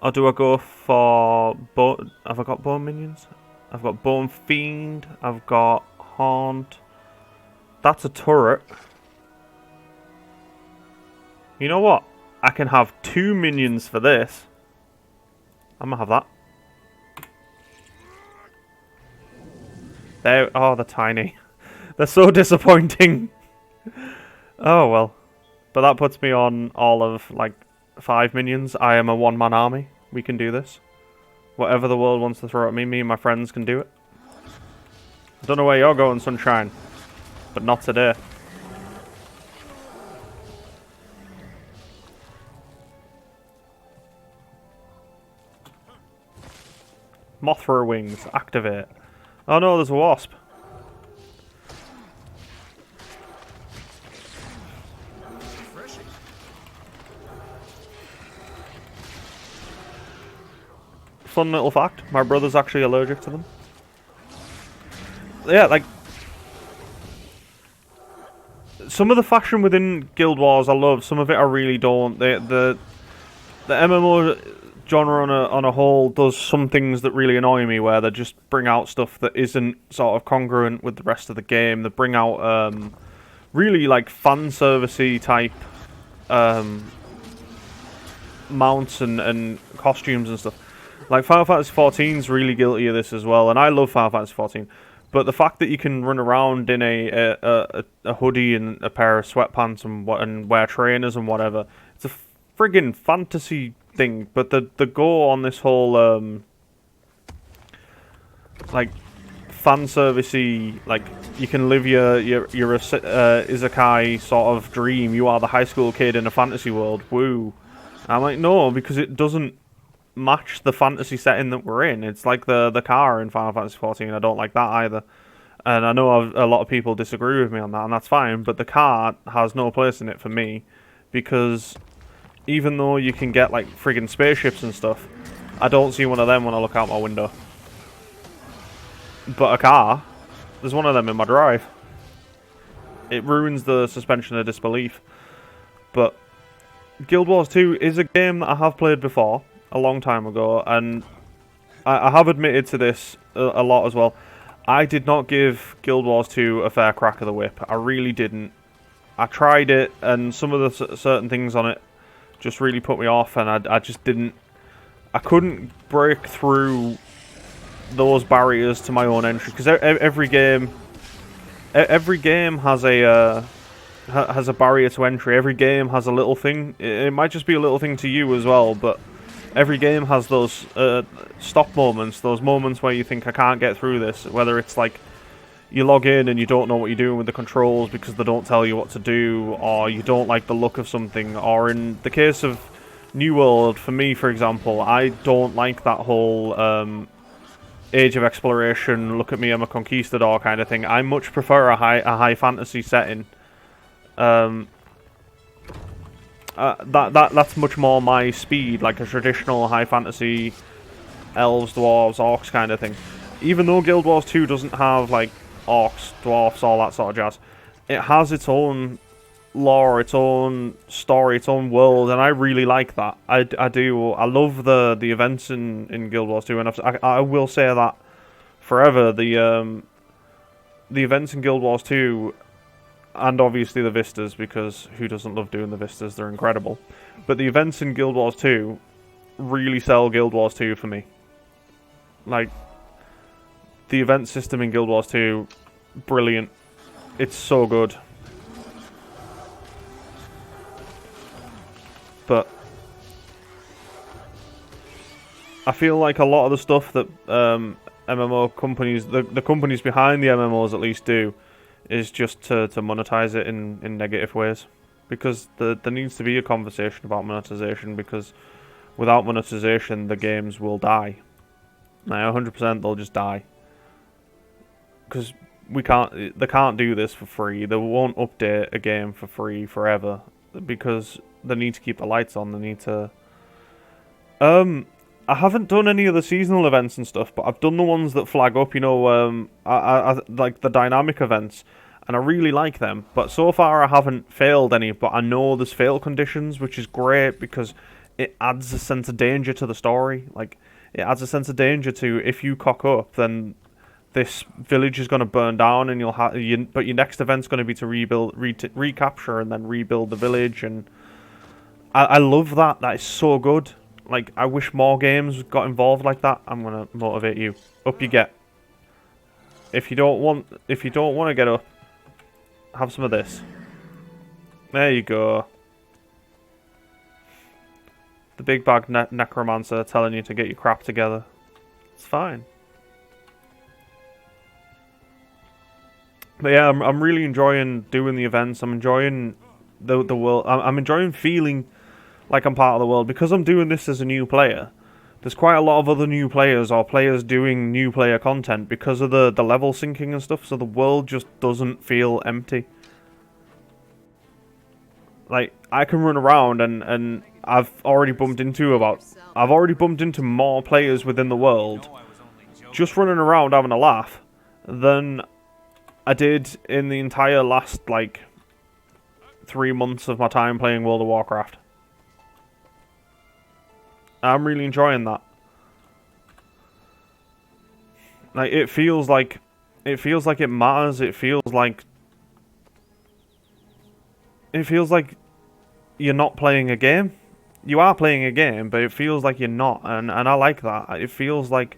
Or do I go for bone? Have I got bone minions? I've got bone fiend. I've got haunt. That's a turret. You know what? I can have 2 minions for this. I'm gonna have that. Oh, they're tiny. They're so disappointing. Oh well. But that puts me on all of, like, 5 minions. I am a one-man army. We can do this. Whatever the world wants to throw at me, me and my friends can do it. I don't know where you're going, Sunshine. But not today. Mothra wings, activate. Oh no, there's a wasp. Fun little fact, my brother's actually allergic to them. Yeah, like, some of the fashion within Guild Wars I love, some of it I really don't. The MMO genre on a whole does some things that really annoy me, where they just bring out stuff that isn't sort of congruent with the rest of the game. They bring out really, like, fan servicey type mounts and costumes and stuff. Like, Final Fantasy XIV's really guilty of this as well, and I love Final Fantasy XIV. But the fact that you can run around in a hoodie and a pair of sweatpants and wear trainers and whatever, it's a friggin' fantasy thing. But the go on this whole like, fan servicey, like, you can live your isekai sort of dream. You are the high school kid in a fantasy world. Woo! I'm like, no, because it doesn't match the fantasy setting that we're in. It's like the car in Final Fantasy XIV. I don't like that either. And I know a lot of people disagree with me on that, and that's fine. But the car has no place in it for me, because even though you can get, like, friggin' spaceships and stuff, I don't see one of them when I look out my window. But a car, there's one of them in my drive. it ruins the suspension of disbelief. But Guild Wars 2 is a game that I have played before, a long time ago, and I have admitted to this a lot as well. I did not give Guild Wars 2 a fair crack of the whip. I really didn't. I tried it, and some of the certain things on it just really put me off, and I just didn't... I couldn't break through those barriers to my own entry, because every game has a barrier to entry. Every game has a little thing. It might just be a little thing to you as well, but every game has those stop moments, those moments where you think, I can't get through this. Whether it's like you log in and you don't know what you're doing with the controls because they don't tell you what to do, or you don't like the look of something, or in the case of New World, for me, for example, I don't like that whole Age of Exploration, look at me, I'm a conquistador kind of thing. I much prefer a high fantasy setting. That's much more my speed, like a traditional high fantasy elves, dwarves, orcs kind of thing. Even though Guild Wars 2 doesn't have like orcs, dwarfs, all that sort of jazz, it has its own lore, its own story, its own world, and I really like that. I do. I love the events in Guild Wars 2, and I will say that forever. The events in Guild Wars 2, and obviously the vistas, because who doesn't love doing the vistas? They're incredible. But the events in Guild Wars 2 really sell Guild Wars 2 for me. Like, the event system in Guild Wars 2, brilliant. It's so good. But I feel like a lot of the stuff that MMO companies, the companies behind the MMOs at least do, is just to monetize it in negative ways. Because there needs to be a conversation about monetization, because without monetization the games will die. Now 100% they'll just die. Because they can't do this for free. They won't update a game for free forever, because they need to keep the lights on. They need to... I haven't done any of the seasonal events and stuff, but I've done the ones that flag up, you know, I like the dynamic events, and I really like them. But so far I haven't failed any, but I know there's fail conditions, which is great, because it adds a sense of danger to the story. Like, it adds a sense of danger to, if you cock up, then this village is going to burn down, and but your next event's going to be to recapture and then rebuild the village, and I love that. That is so good. Like, I wish more games got involved like that. I'm gonna motivate you. Up you get. If you don't want to get up, have some of this. There you go. The big bag necromancer telling you to get your crap together. It's fine. But yeah, I'm really enjoying doing the events. I'm enjoying the world. I'm enjoying feeling like I'm part of the world, because I'm doing this as a new player. There's quite a lot of other new players, or players doing new player content, because of the level syncing and stuff, so the world just doesn't feel empty. Like, I can run around and I've already bumped into more players within the world just running around having a laugh than I did in the entire last, like, 3 months of my time playing World of Warcraft. I'm really enjoying that. Like, it feels like it matters. It feels like you're not playing a game. You are playing a game, but it feels like you're not, and I like that. It feels like,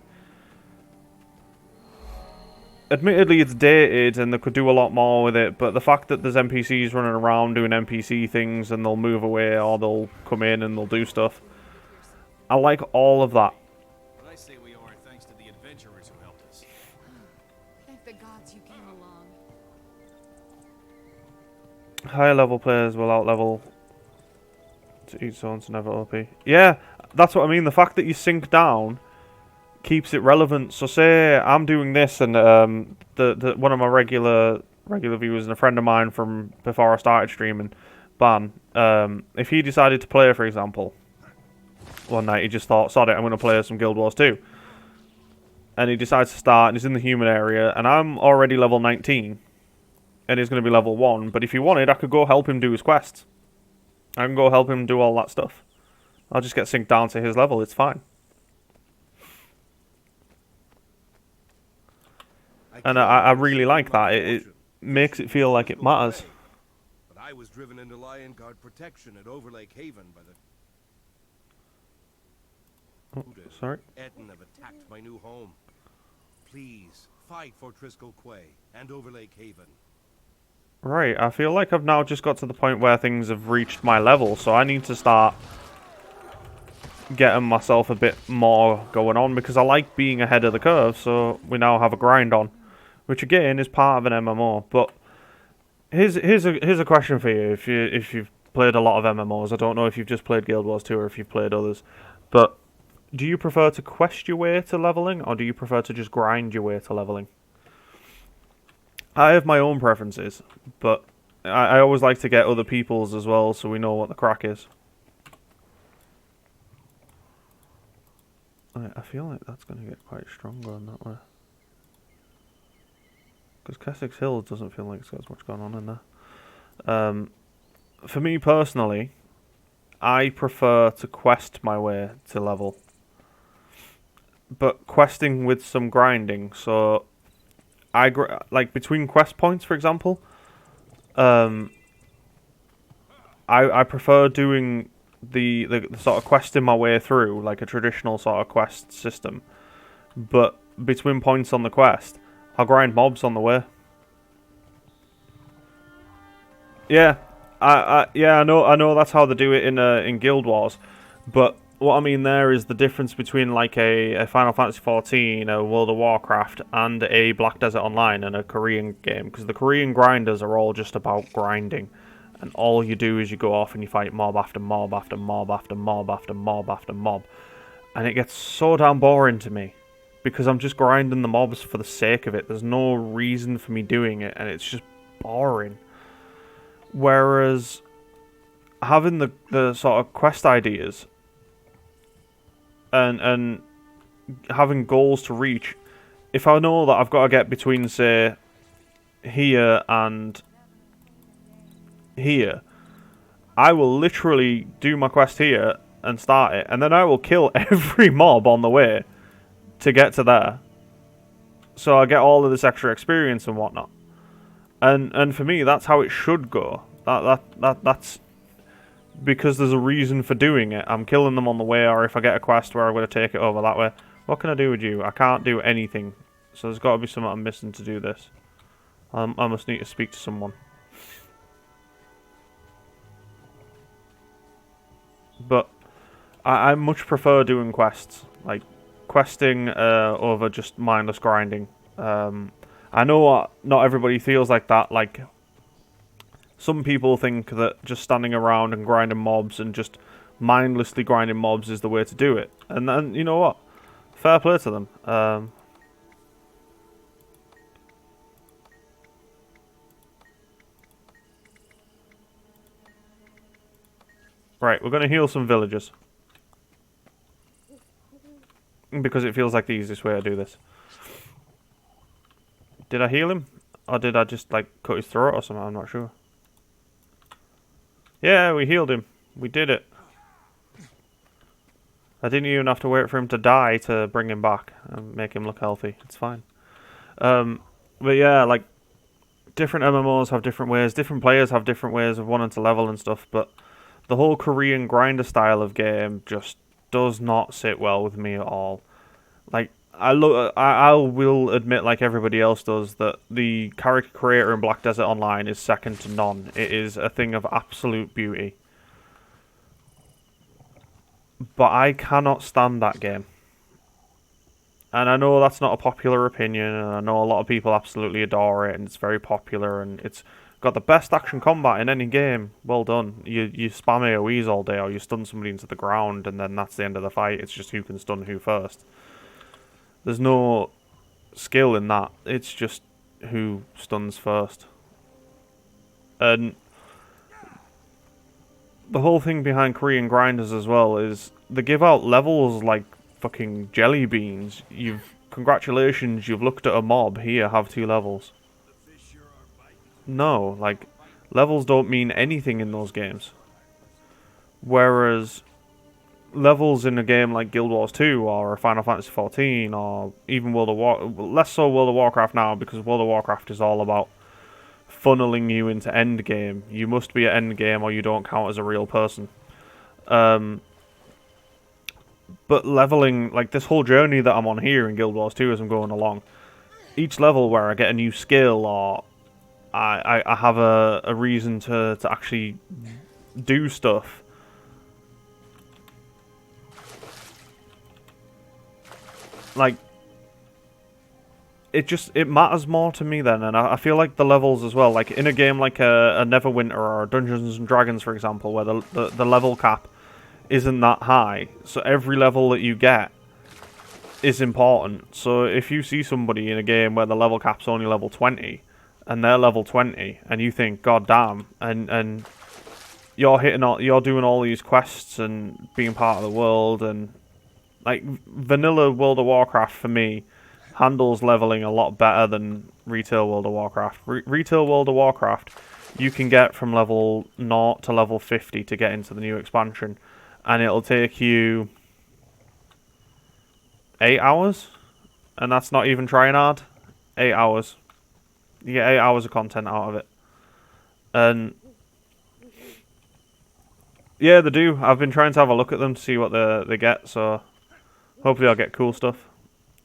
admittedly, it's dated and they could do a lot more with it, but the fact that there's NPCs running around doing NPC things, and they'll move away or they'll come in and they'll do stuff, I like all of that. But I say we owe our thanks to the adventurers who helped us. Thank the gods you came along. Higher level players will out-level to each zone's never OP. Yeah, that's what I mean. The fact that you sink down keeps it relevant. So say I'm doing this, and one of my regular viewers and a friend of mine from before I started streaming, Ban, if he decided to play, for example, one night he just thought, sod it, I'm going to play some Guild Wars 2. And he decides to start, and he's in the human area, and I'm already level 19. and he's going to be level 1. But if he wanted, I could go help him do his quests. I can go help him do all that stuff. I'll just get synced down to his level. It's fine. And I really like that. It makes it feel like it matters. But I was driven into Lion Guard protection at Overlake Haven by the... Sorry? Etten have attacked my new home. Please, fight for Triskel Quay and Overlake Haven. Right, I feel like I've now just got to the point where things have reached my level, so I need to start getting myself a bit more going on, because I like being ahead of the curve, so we now have a grind on, which again is part of an MMO. But here's a question for you, if you've played a lot of MMOs. I don't know if you've just played Guild Wars 2 or if you've played others, but do you prefer to quest your way to leveling, or do you prefer to just grind your way to leveling? I have my own preferences, but I always like to get other people's as well, so we know what the crack is. I feel like that's going to get quite strong going that way. Because Keswick's Hill doesn't feel like it's got as much going on in there. For me personally, I prefer to quest my way to level. But questing with some grinding, so... like between quest points, for example, I prefer doing the sort of questing my way through, like a traditional sort of quest system. But between points on the quest, I'll grind mobs on the way. Yeah, I know that's how they do it in Guild Wars, but what I mean there is the difference between like a Final Fantasy XIV, a World of Warcraft, and a Black Desert Online and a Korean game. Because the Korean grinders are all just about grinding. And all you do is you go off and you fight mob after mob after mob after mob after mob after mob. And it gets so damn boring to me. Because I'm just grinding the mobs for the sake of it. There's no reason for me doing it, and it's just boring. Whereas having the sort of quest ideas... And having goals to reach, if I know that I've got to get between, say, here and here, I will literally do my quest here and start it, and then I will kill every mob on the way to get to there, so I get all of this extra experience and whatnot. And for me, that's how it should go. That's because there's a reason for doing it. I'm killing them on the way, or if I get a quest where I'm going to take it over that way. What can I do with you? I can't do anything. So there's got to be something I'm missing to do this. I must need to speak to someone. But I much prefer doing quests. Like, questing over just mindless grinding. I know not everybody feels like that. Like... Some people think that just standing around and grinding mobs and just mindlessly grinding mobs is the way to do it. And then, you know what? Fair play to them. Right, we're going to heal some villagers. Because it feels like the easiest way to do this. Did I heal him? Or did I just, like, cut his throat or something? I'm not sure. Yeah, we healed him. We did it. I didn't even have to wait for him to die to bring him back and make him look healthy. It's fine. But yeah, like, different MMOs have different ways. Different players have different ways of wanting to level and stuff. But the whole Korean grinder style of game just does not sit well with me at all. Like, I will admit, like everybody else does, that the character creator in Black Desert Online is second to none. It is a thing of absolute beauty. But I cannot stand that game. And I know that's not a popular opinion, and I know a lot of people absolutely adore it, and it's very popular, and it's got the best action combat in any game. Well done. You spam AoEs all day, or you stun somebody into the ground, and then that's the end of the fight. It's just who can stun who first. There's no skill in that. It's just who stuns first. And the whole thing behind Korean grinders as well is they give out levels like fucking jelly beans. Congratulations, you've looked at a mob. Here, have 2 levels. No, like, levels don't mean anything in those games. Whereas levels in a game like Guild Wars 2 or Final Fantasy 14 or even less so World of Warcraft now, because World of Warcraft is all about funneling you into endgame. You must be at endgame or you don't count as a real person. But leveling, like this whole journey that I'm on here in Guild Wars 2 as I'm going along, each level where I get a new skill or I have a reason to actually do stuff, like, it matters more to me then, and I feel like the levels as well, like in a game like a Neverwinter or Dungeons and Dragons, for example, where the level cap isn't that high, so every level that you get is important. So if you see somebody in a game where the level cap's only level 20, and they're level 20, and you think, God damn, and you're doing all these quests and being part of the world, and like vanilla World of Warcraft for me handles leveling a lot better than retail World of Warcraft. Retail World of Warcraft, you can get from level 0 to level 50 to get into the new expansion, and it'll take you 8 hours, and that's not even trying hard. 8 hours. You get 8 hours of content out of it. And yeah, they do. I've been trying to have a look at them to see what they get, so hopefully I'll get cool stuff.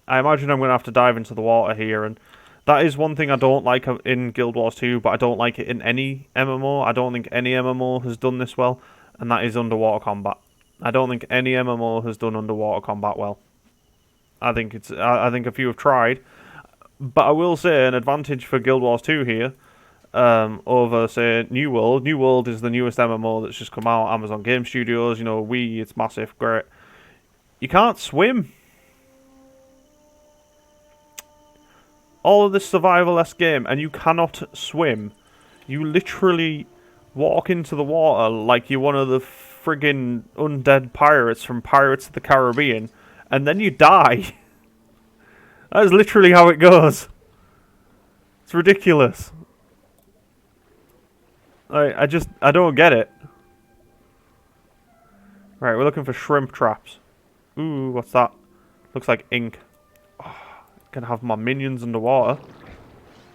I imagine I'm going to have to dive into the water here, and that is one thing I don't like in Guild Wars 2, but I don't like it in any MMO. I don't think any MMO has done this well, and that is underwater combat. I don't think any MMO has done underwater combat well. I think a few have tried, but I will say an advantage for Guild Wars 2 here over, say, New World. New World is the newest MMO that's just come out. Amazon Game Studios, you know, it's massive, great. You can't swim. All of this survival-esque game, and you cannot swim. You literally walk into the water like you're one of the friggin' undead pirates from Pirates of the Caribbean, and then you die. That is literally how it goes. It's ridiculous. I don't get it. Right, we're looking for shrimp traps. Ooh, what's that? Looks like ink. Can have my minions underwater.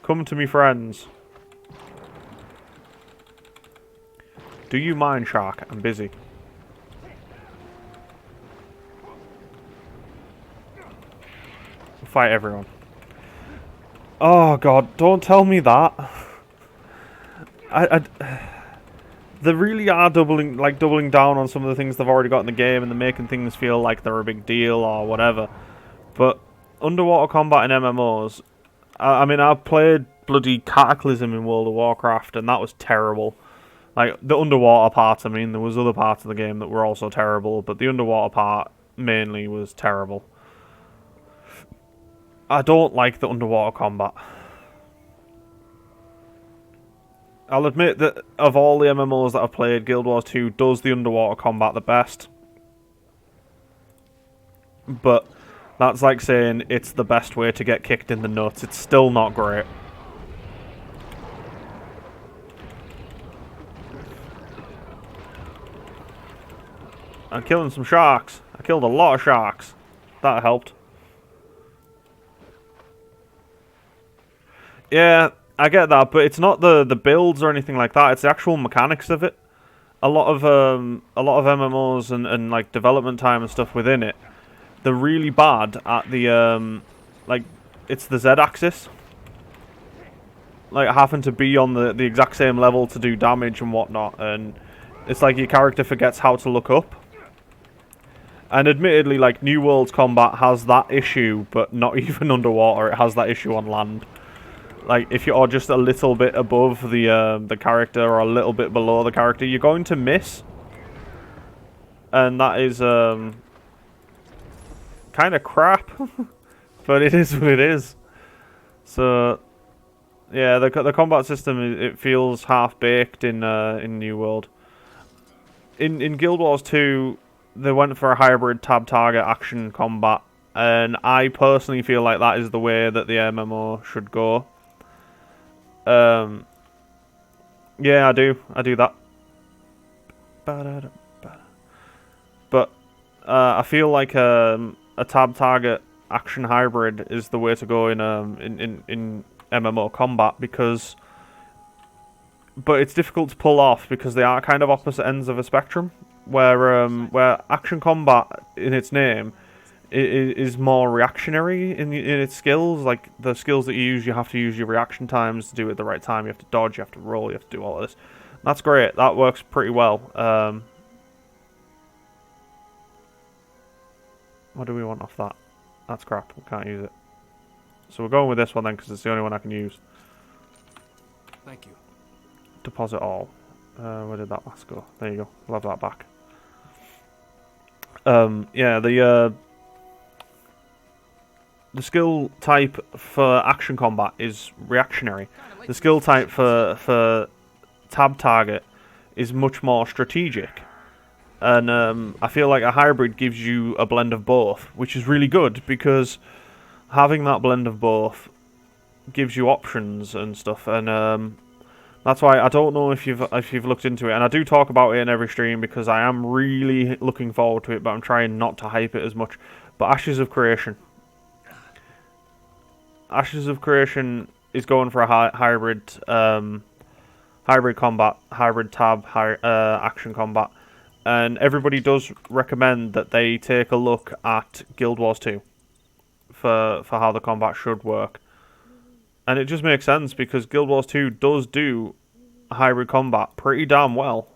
Come to me, friends. Do you mind, shark? I'm busy. Fight everyone. Oh god, don't tell me that. They really are doubling down on some of the things they've already got in the game, and they're making things feel like they're a big deal or whatever. But underwater combat in MMOs, I mean, I've played bloody Cataclysm in World of Warcraft, and that was terrible. Like, the underwater part, I mean, there was other parts of the game that were also terrible, but the underwater part mainly was terrible. I don't like the underwater combat. I'll admit that of all the MMOs that I've played, Guild Wars 2 does the underwater combat the best. But that's like saying it's the best way to get kicked in the nuts. It's still not great. I'm killing some sharks. I killed a lot of sharks. That helped. Yeah, I get that, but it's not the builds or anything like that. It's the actual mechanics of it. A lot of MMOs and like development time and stuff within it, they're really bad at the like, it's the Z-axis. Like, having to be on the exact same level to do damage and whatnot, and it's like your character forgets how to look up. And admittedly, like, New World's combat has that issue, but not even underwater. It has that issue on land. Like, if you're just a little bit above the character or a little bit below the character, you're going to miss. And that is kind of crap. But it is what it is. So, yeah, the combat system, it feels half-baked in New World. In Guild Wars 2, they went for a hybrid tab-target action combat. And I personally feel like that is the way that the MMO should go. Yeah, I do. I do that. But I feel like a tab target action hybrid is the way to go in MMO combat because, but it's difficult to pull off because they are kind of opposite ends of a spectrum. Where action combat in its name is more reactionary in its skills. Like the skills that you have to use your reaction times to do it at the right time. You have to dodge, you have to roll, you have to do all of this. That's great. That works pretty well. What do we want off that? That's crap. We can't use it. So we're going with this one then because it's the only one I can use. Thank you. Deposit all. Where did that last go? There you go. We'll have that back. Yeah, the skill type for action combat is reactionary. The skill type for tab target is much more strategic. And I feel like a hybrid gives you a blend of both, which is really good because having that blend of both gives you options and stuff. And that's why I don't know if you've looked into it, and I do talk about it in every stream because I am really looking forward to it, but I'm trying not to hype it as much. But Ashes of Creation. Ashes of Creation is going for a hybrid combat, hybrid tab, action combat. And everybody does recommend that they take a look at Guild Wars 2 for how the combat should work. And it just makes sense because Guild Wars 2 does do hybrid combat pretty damn well.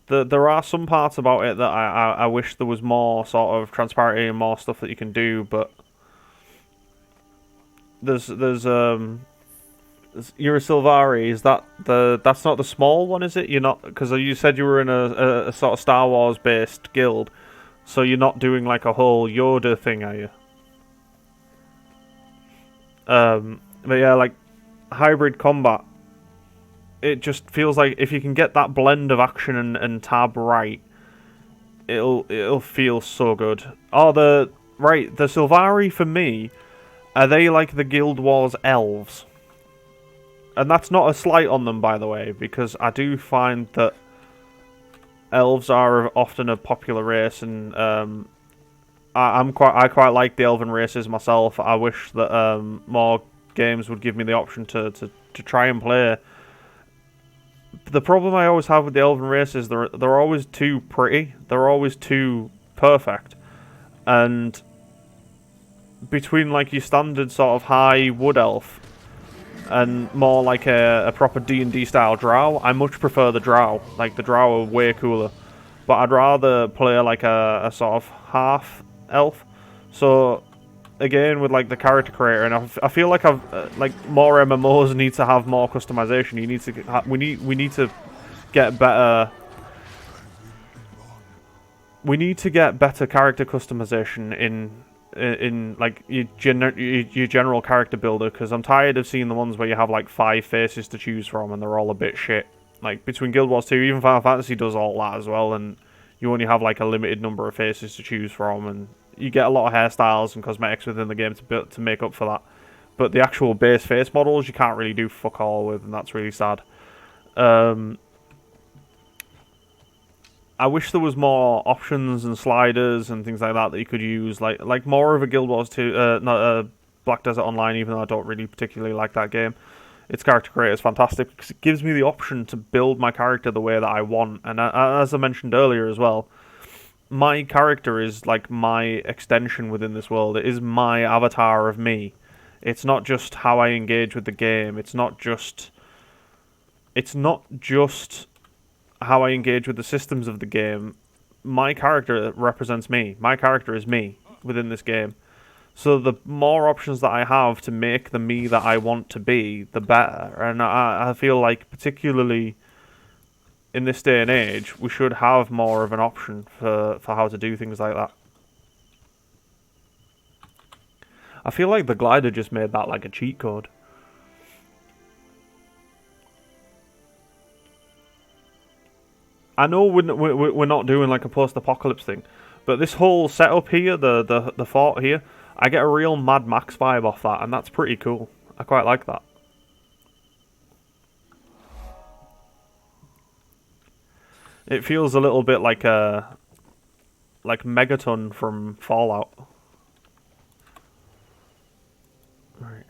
There are some parts about it that I wish there was more sort of transparency and more stuff that you can do, but there's you're a Sylvari. Is that's not the small one, is it? You're not, because you said you were in a sort of Star Wars based guild, so you're not doing like a whole Yoda thing, are you? But yeah, like hybrid combat, it just feels like if you can get that blend of action and tab right, it'll feel so good. Oh, the Sylvari for me, are they like the Guild Wars elves? And that's not a slight on them, by the way, because I do find that elves are often a popular race, and I quite like the elven races myself. I wish that more games would give me the option to try and play. The problem I always have with the elven races, they're always too pretty. They're always too perfect, and between like your standard sort of high wood elf and more like a proper D&D style drow, I much prefer the drow. Like the drow are way cooler, but I'd rather play like a sort of half elf. So again, with like the character creator, and I feel like like more MMOs need to have more customization. You need to we need to get better. We need to get better character customization in like your general character builder, because I'm tired of seeing the ones where you have like 5 faces to choose from and they're all a bit shit. Like between Guild Wars 2, even Final Fantasy does all that as well, and you only have like a limited number of faces to choose from, and you get a lot of hairstyles and cosmetics within the game to make up for that. But the actual base face models you can't really do fuck all with, and that's really sad. I wish there was more options and sliders and things like that you could use, like more of a Guild Wars 2, not Black Desert Online, even though I don't really particularly like that game. Its character creator is fantastic because it gives me the option to build my character the way that I want. And as I mentioned earlier as well, my character is like my extension within this world. It is my avatar of me. It's not just how I engage with the game. It's not just how I engage with the systems of the game. My character represents me. My character is me within this game. So the more options that I have to make the me that I want to be, the better. And I feel like, particularly in this day and age, we should have more of an option for how to do things like that. I feel like the glider just made that like a cheat code. I know we're not doing like a post-apocalypse thing, but this whole setup here, the fort here, I get a real Mad Max vibe off that, and that's pretty cool. I quite like that. It feels a little bit like Megaton from Fallout. Right.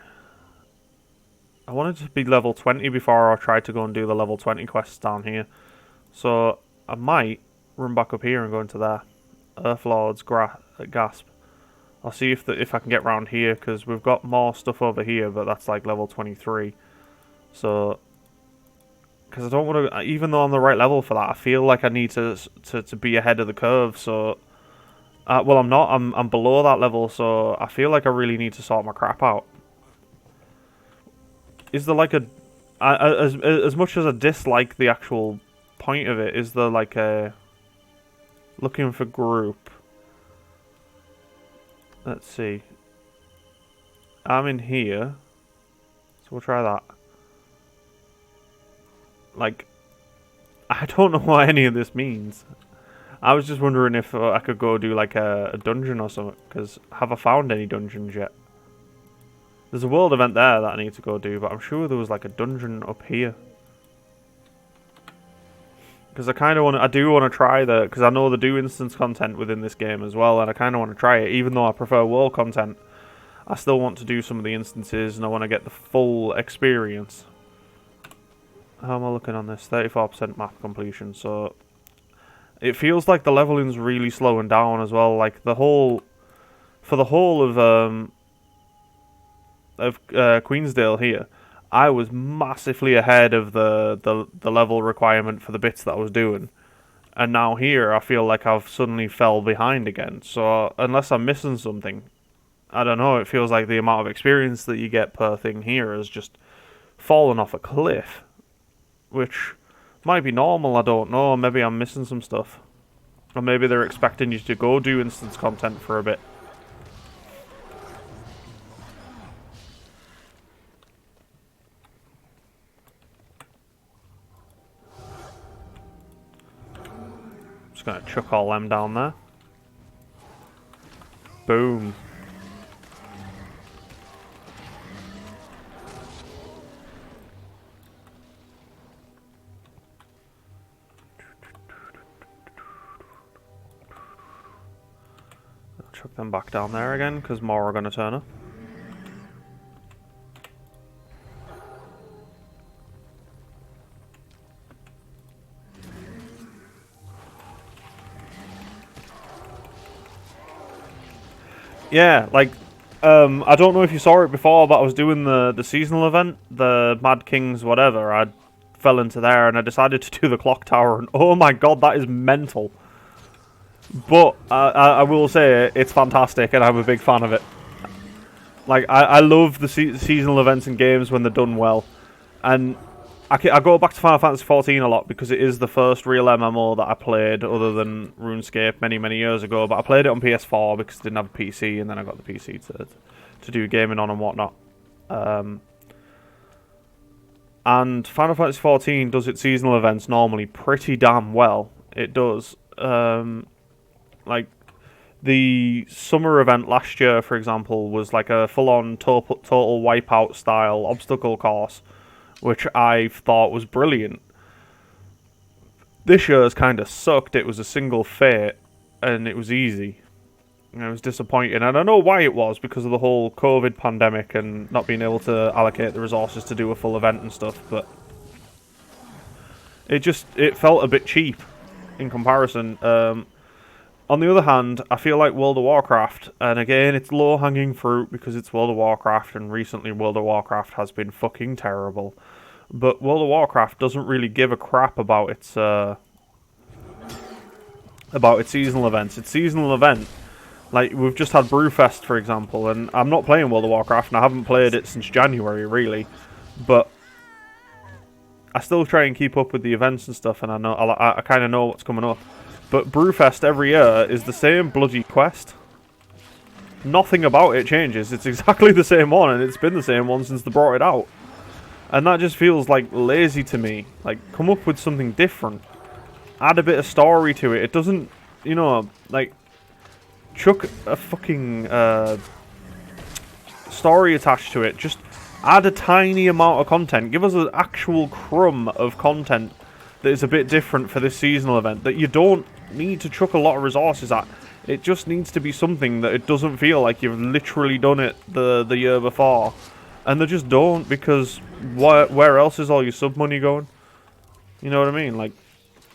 I wanted to be level 20 before I tried to go and do the level 20 quests down here. So I might run back up here and go into there. Earthlord's Gasp. I'll see if I can get round here, because we've got more stuff over here, but that's like level 23. So, because I don't want to, even though I'm the right level for that, I feel like I need to be ahead of the curve. So, well, I'm not. I'm below that level, so I feel like I really need to sort my crap out. Is there like as much as I dislike the actual point of it, is there like a looking for group? Let's see. I'm in here, so we'll try that. Like, I don't know what any of this means. I was just wondering if I could go do like a dungeon or something, because have I found any dungeons yet? There's a world event there that I need to go do, but I'm sure there was like a dungeon up here. Because I do want to try because I know they do instance content within this game as well, and I kind of want to try it. Even though I prefer world content, I still want to do some of the instances, and I want to get the full experience. How am I looking on this? 34% map completion, so it feels like the leveling's really slowing down as well. Like for the whole of Queensdale here, I was massively ahead of the level requirement for the bits that I was doing. And now here, I feel like I've suddenly fell behind again. So, unless I'm missing something, I don't know, it feels like the amount of experience that you get per thing here has just fallen off a cliff. Which might be normal, I don't know. Maybe I'm missing some stuff. Or maybe they're expecting you to go do instance content for a bit. Just gonna chuck all them down there. Boom. I'll chuck them back down there again, because more are gonna turn up. Yeah, like, I don't know if you saw it before, but I was doing the seasonal event, the Mad Kings whatever. I fell into there and I decided to do the clock tower, and oh my god, that is mental. But I will say it's fantastic, and I'm a big fan of it. Like, I love the seasonal events and games when they're done well, and I go back to Final Fantasy XIV a lot because it is the first real MMO that I played other than RuneScape many years ago. But I played it on PS4 because I didn't have a PC, and then I got the PC to do gaming on and whatnot. And Final Fantasy XIV does its seasonal events normally pretty damn well. It does. Like, the summer event last year, for example, was like a full-on total wipeout style obstacle course, which I thought was brilliant. This year's kind of sucked. It was a single fate, and it was easy. And it was disappointing. And I know why it was, because of the whole COVID pandemic and not being able to allocate the resources to do a full event and stuff, but it felt a bit cheap in comparison. On the other hand, I feel like World of Warcraft, and again, it's low-hanging fruit because it's World of Warcraft, and recently World of Warcraft has been fucking terrible. But World of Warcraft doesn't really give a crap about its seasonal events. Its seasonal event, like, we've just had Brewfest, for example, and I'm not playing World of Warcraft, and I haven't played it since January, really. But I still try and keep up with the events and stuff, and I kind of know what's coming up. But Brewfest every year is the same bloody quest. Nothing about it changes. It's exactly the same one, and it's been the same one since they brought it out. And that just feels like lazy to me. Like, come up with something different. Add a bit of story to it. It doesn't, you know, like, chuck a fucking story attached to it. Just add a tiny amount of content. Give us an actual crumb of content that is a bit different for this seasonal event that you don't need to chuck a lot of resources at. It just needs to be something that it doesn't feel like you've literally done it the year before. And they just don't, because where else is all your sub money going? You know what I mean? Like,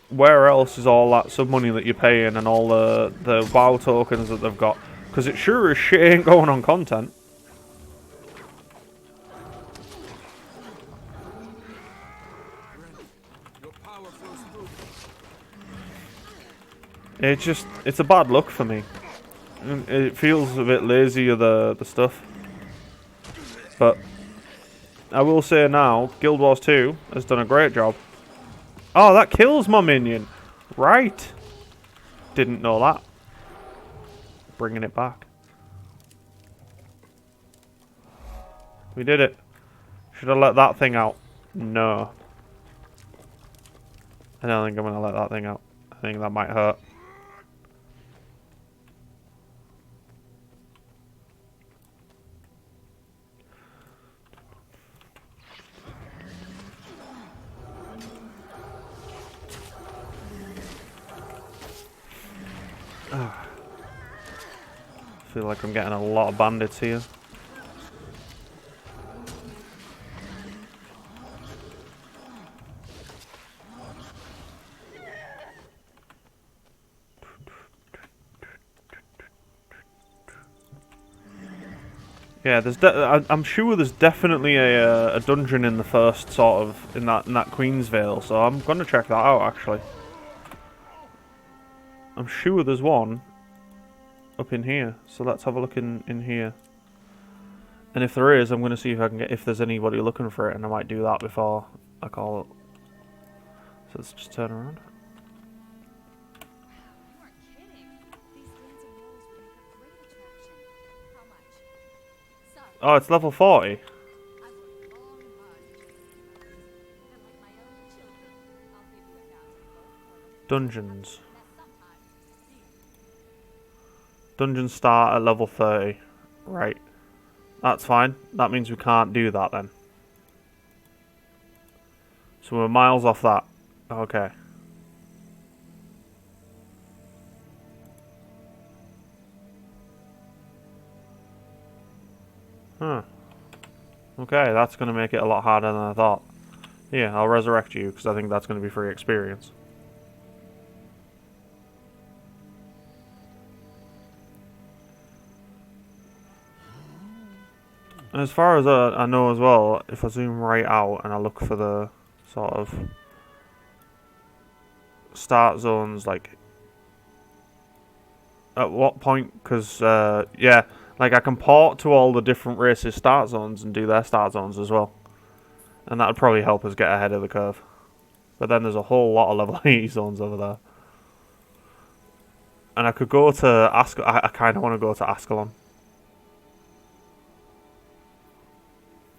where else is all that sub money that you're paying and all the WoW tokens that they've got? Because it sure as shit ain't going on content. It's a bad look for me. It feels a bit lazy of the stuff. But I will say now, Guild Wars 2 has done a great job. Oh, that kills my minion. Right. Didn't know that. Bringing it back. We did it. Should I let that thing out? No. I don't think I'm going to let that thing out. I think that might hurt. I feel like I'm getting a lot of bandits here. Yeah, I'm sure there's definitely a dungeon in the first sort of in that Queen's Vale, so I'm gonna check that out actually. I'm sure there's one up in here, so let's have a look in here. And if there is, I'm gonna see if there's anybody looking for it, and I might do that before I call it. So let's just turn around. Oh, it's level 40. Dungeons. Dungeons start at level 30. Right. That's fine. That means we can't do that then. So we're miles off that. Okay. Huh. Okay, that's going to make it a lot harder than I thought. Yeah, I'll resurrect you, because I think that's going to be free experience. And as far as I know as well, if I zoom right out and I look for the sort of start zones, like at what point, because yeah, like I can port to all the different races' start zones and do their start zones as well. And that would probably help us get ahead of the curve. But then there's a whole lot of level 80 zones over there. And I could go to I kind of want to go to Ascalon.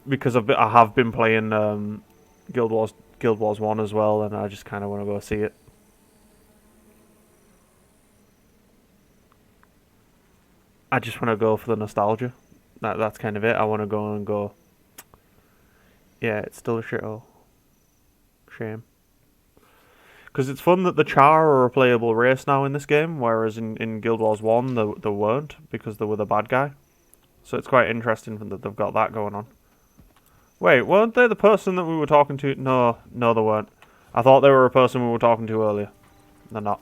Because I have been playing Guild Wars 1 as well, and I just kind of want to go see it. I just want to go for the nostalgia. That's kind of it. I want to go and go. Yeah, it's still a shithole. Shame. Because it's fun that the Char are a playable race now in this game, whereas in Guild Wars 1 they weren't, because they were the bad guy. So it's quite interesting that they've got that going on. Wait, weren't they the person that we were talking to? No, they weren't. I thought they were a person we were talking to earlier. They're not.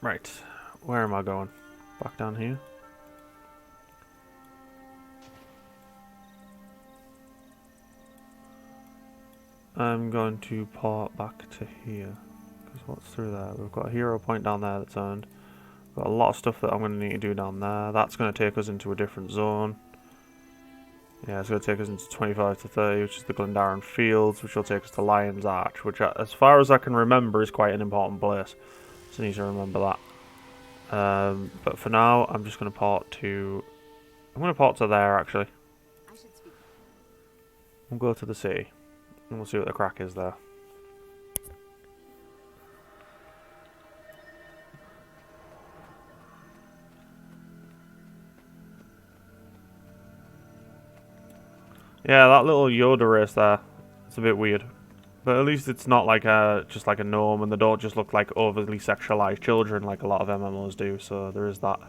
Right, where am I going? Back down here? I'm going to port back to here. Because what's through there? We've got a hero point down there that's earned. Got a lot of stuff that I'm going to need to do down there. That's going to take us into a different zone. Yeah, it's going to take us into 25 to 30, which is the Glendarran Fields, which will take us to Lion's Arch, which, as far as I can remember, is quite an important place. So I need to remember that. But for now, I'm just going to port to... I'm going to port to there, actually. We'll go to the city, and we'll see what the crack is there. Yeah, that little Yoda race there, it's a bit weird. But at least it's not like just like a gnome, and they don't just look like overly sexualized children like a lot of MMOs do, so there is that.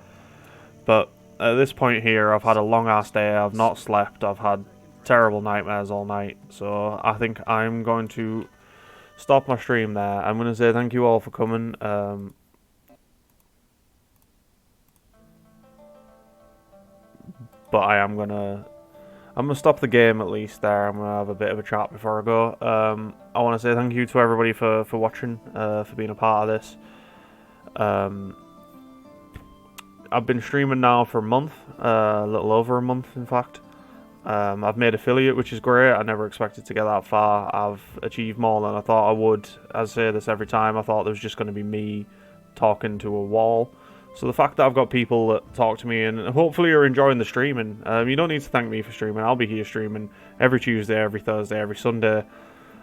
But at this point here, I've had a long ass day, I've not slept, I've had terrible nightmares all night, so I think I'm going to stop my stream there. I'm going to say thank you all for coming. But I'm gonna stop the game at least there. I'm gonna have a bit of a chat before I go. I want to say thank you to everybody for watching, for being a part of this. I've been streaming now for a month, a little over a month in fact. I've made affiliate, which is great. I never expected to get that far. I've achieved more than I thought I would. I say this every time. I thought there was just going to be me talking to a wall. So the fact that I've got people that talk to me and hopefully are enjoying the streaming. You don't need to thank me for streaming. I'll be here streaming every Tuesday, every Thursday, every Sunday.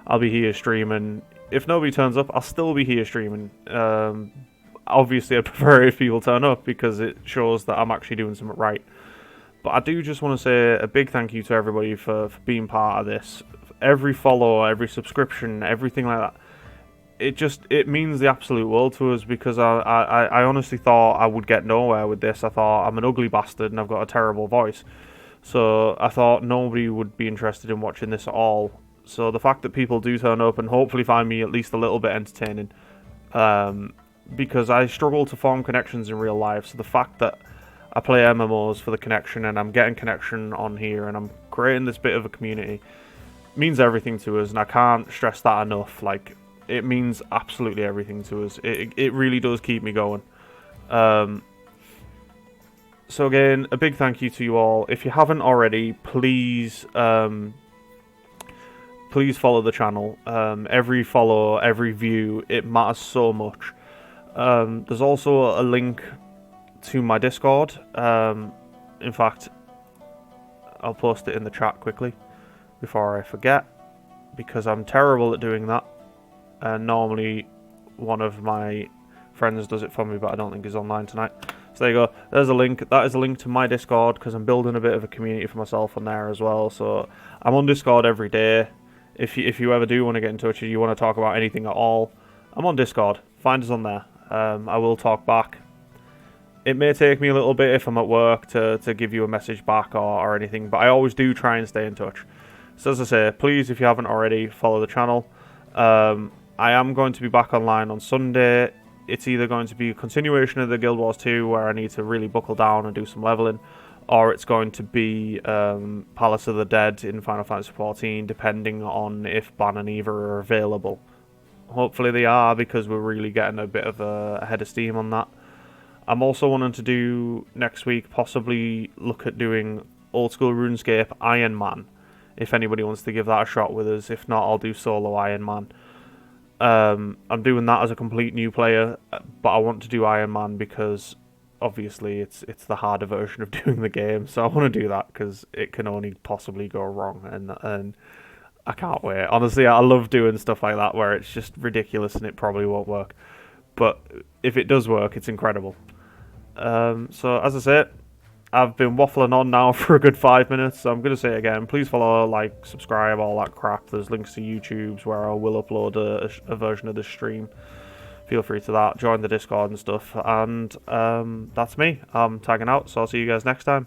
I'll be here streaming. If nobody turns up, I'll still be here streaming. Obviously, I prefer if people turn up because it shows that I'm actually doing something right. But I do just want to say a big thank you to everybody for being part of this. Every follow, every subscription, everything like that. It means the absolute world to us, because I honestly thought I would get nowhere with this. I thought I'm an ugly bastard and I've got a terrible voice. So I thought nobody would be interested in watching this at all. So the fact that people do turn up and hopefully find me at least a little bit entertaining, because I struggle to form connections in real life. So the fact that I play MMOs for the connection and I'm getting connection on here and I'm creating this bit of a community means everything to us, and I can't stress that enough. Like, it means absolutely everything to us. It really does keep me going. So again, a big thank you to you all. If you haven't already, please please follow the channel. Every follow, every view, it matters so much. There's also a link to my Discord. In fact, I'll post it in the chat quickly before I forget, because I'm terrible at doing that. Normally one of my friends does it for me, but I don't think he's online tonight. So there you go. There's a link. That is a link to my Discord, because I'm building a bit of a community for myself on there as well. So I'm on Discord every day. If you ever do want to get in touch and you want to talk about anything at all, I'm on Discord. Find us on there. I will talk back. It may take me a little bit if I'm at work to give you a message back or anything, but I always do try and stay in touch. So as I say, please, if you haven't already, follow the channel. I am going to be back online on Sunday. It's either going to be a continuation of the Guild Wars 2, where I need to really buckle down and do some leveling, or it's going to be Palace of the Dead in Final Fantasy XIV, depending on if Ban and Eva are available. Hopefully they are, because we're really getting a bit of a head of steam on that. I'm also wanting to do next week, possibly look at doing Old School RuneScape Iron Man, if anybody wants to give that a shot with us. If not, I'll do solo Iron Man. I'm doing that as a complete new player, but I want to do Iron Man because obviously it's the harder version of doing the game, so I want to do that because it can only possibly go wrong, and I can't wait. Honestly, I love doing stuff like that where it's just ridiculous and it probably won't work, but if it does work, it's incredible. So as I said, I've been waffling on now for a good 5 minutes, so I'm going to say it again. Please follow, like, subscribe, all that crap. There's links to YouTube's where I will upload a version of this stream. Feel free to that. Join the Discord and stuff. And that's me. I'm tagging out, so I'll see you guys next time.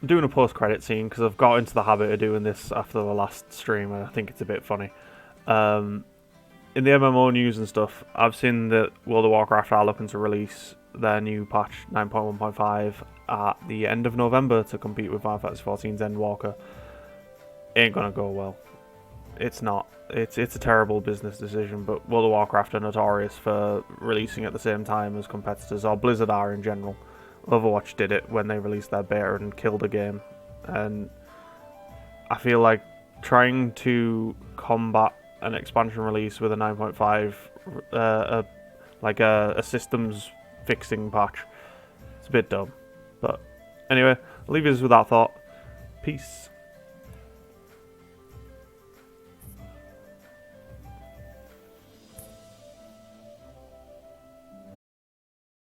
doing a post-credit scene because I've got into the habit of doing this after the last stream, and I think it's a bit funny. In the MMO news and stuff, I've seen that World of Warcraft are looking to release their new patch 9.1.5 at the end of November to compete with Final Fantasy XIV's Endwalker. Ain't gonna go well. It's not. It's a terrible business decision, but World of Warcraft are notorious for releasing at the same time as competitors, or Blizzard are in general. Overwatch did it when they released their beta and killed the game, and I feel like trying to combat an expansion release with a 9.5, like a systems fixing patch, it's a bit dumb. But anyway, I'll leave you with that thought. Peace.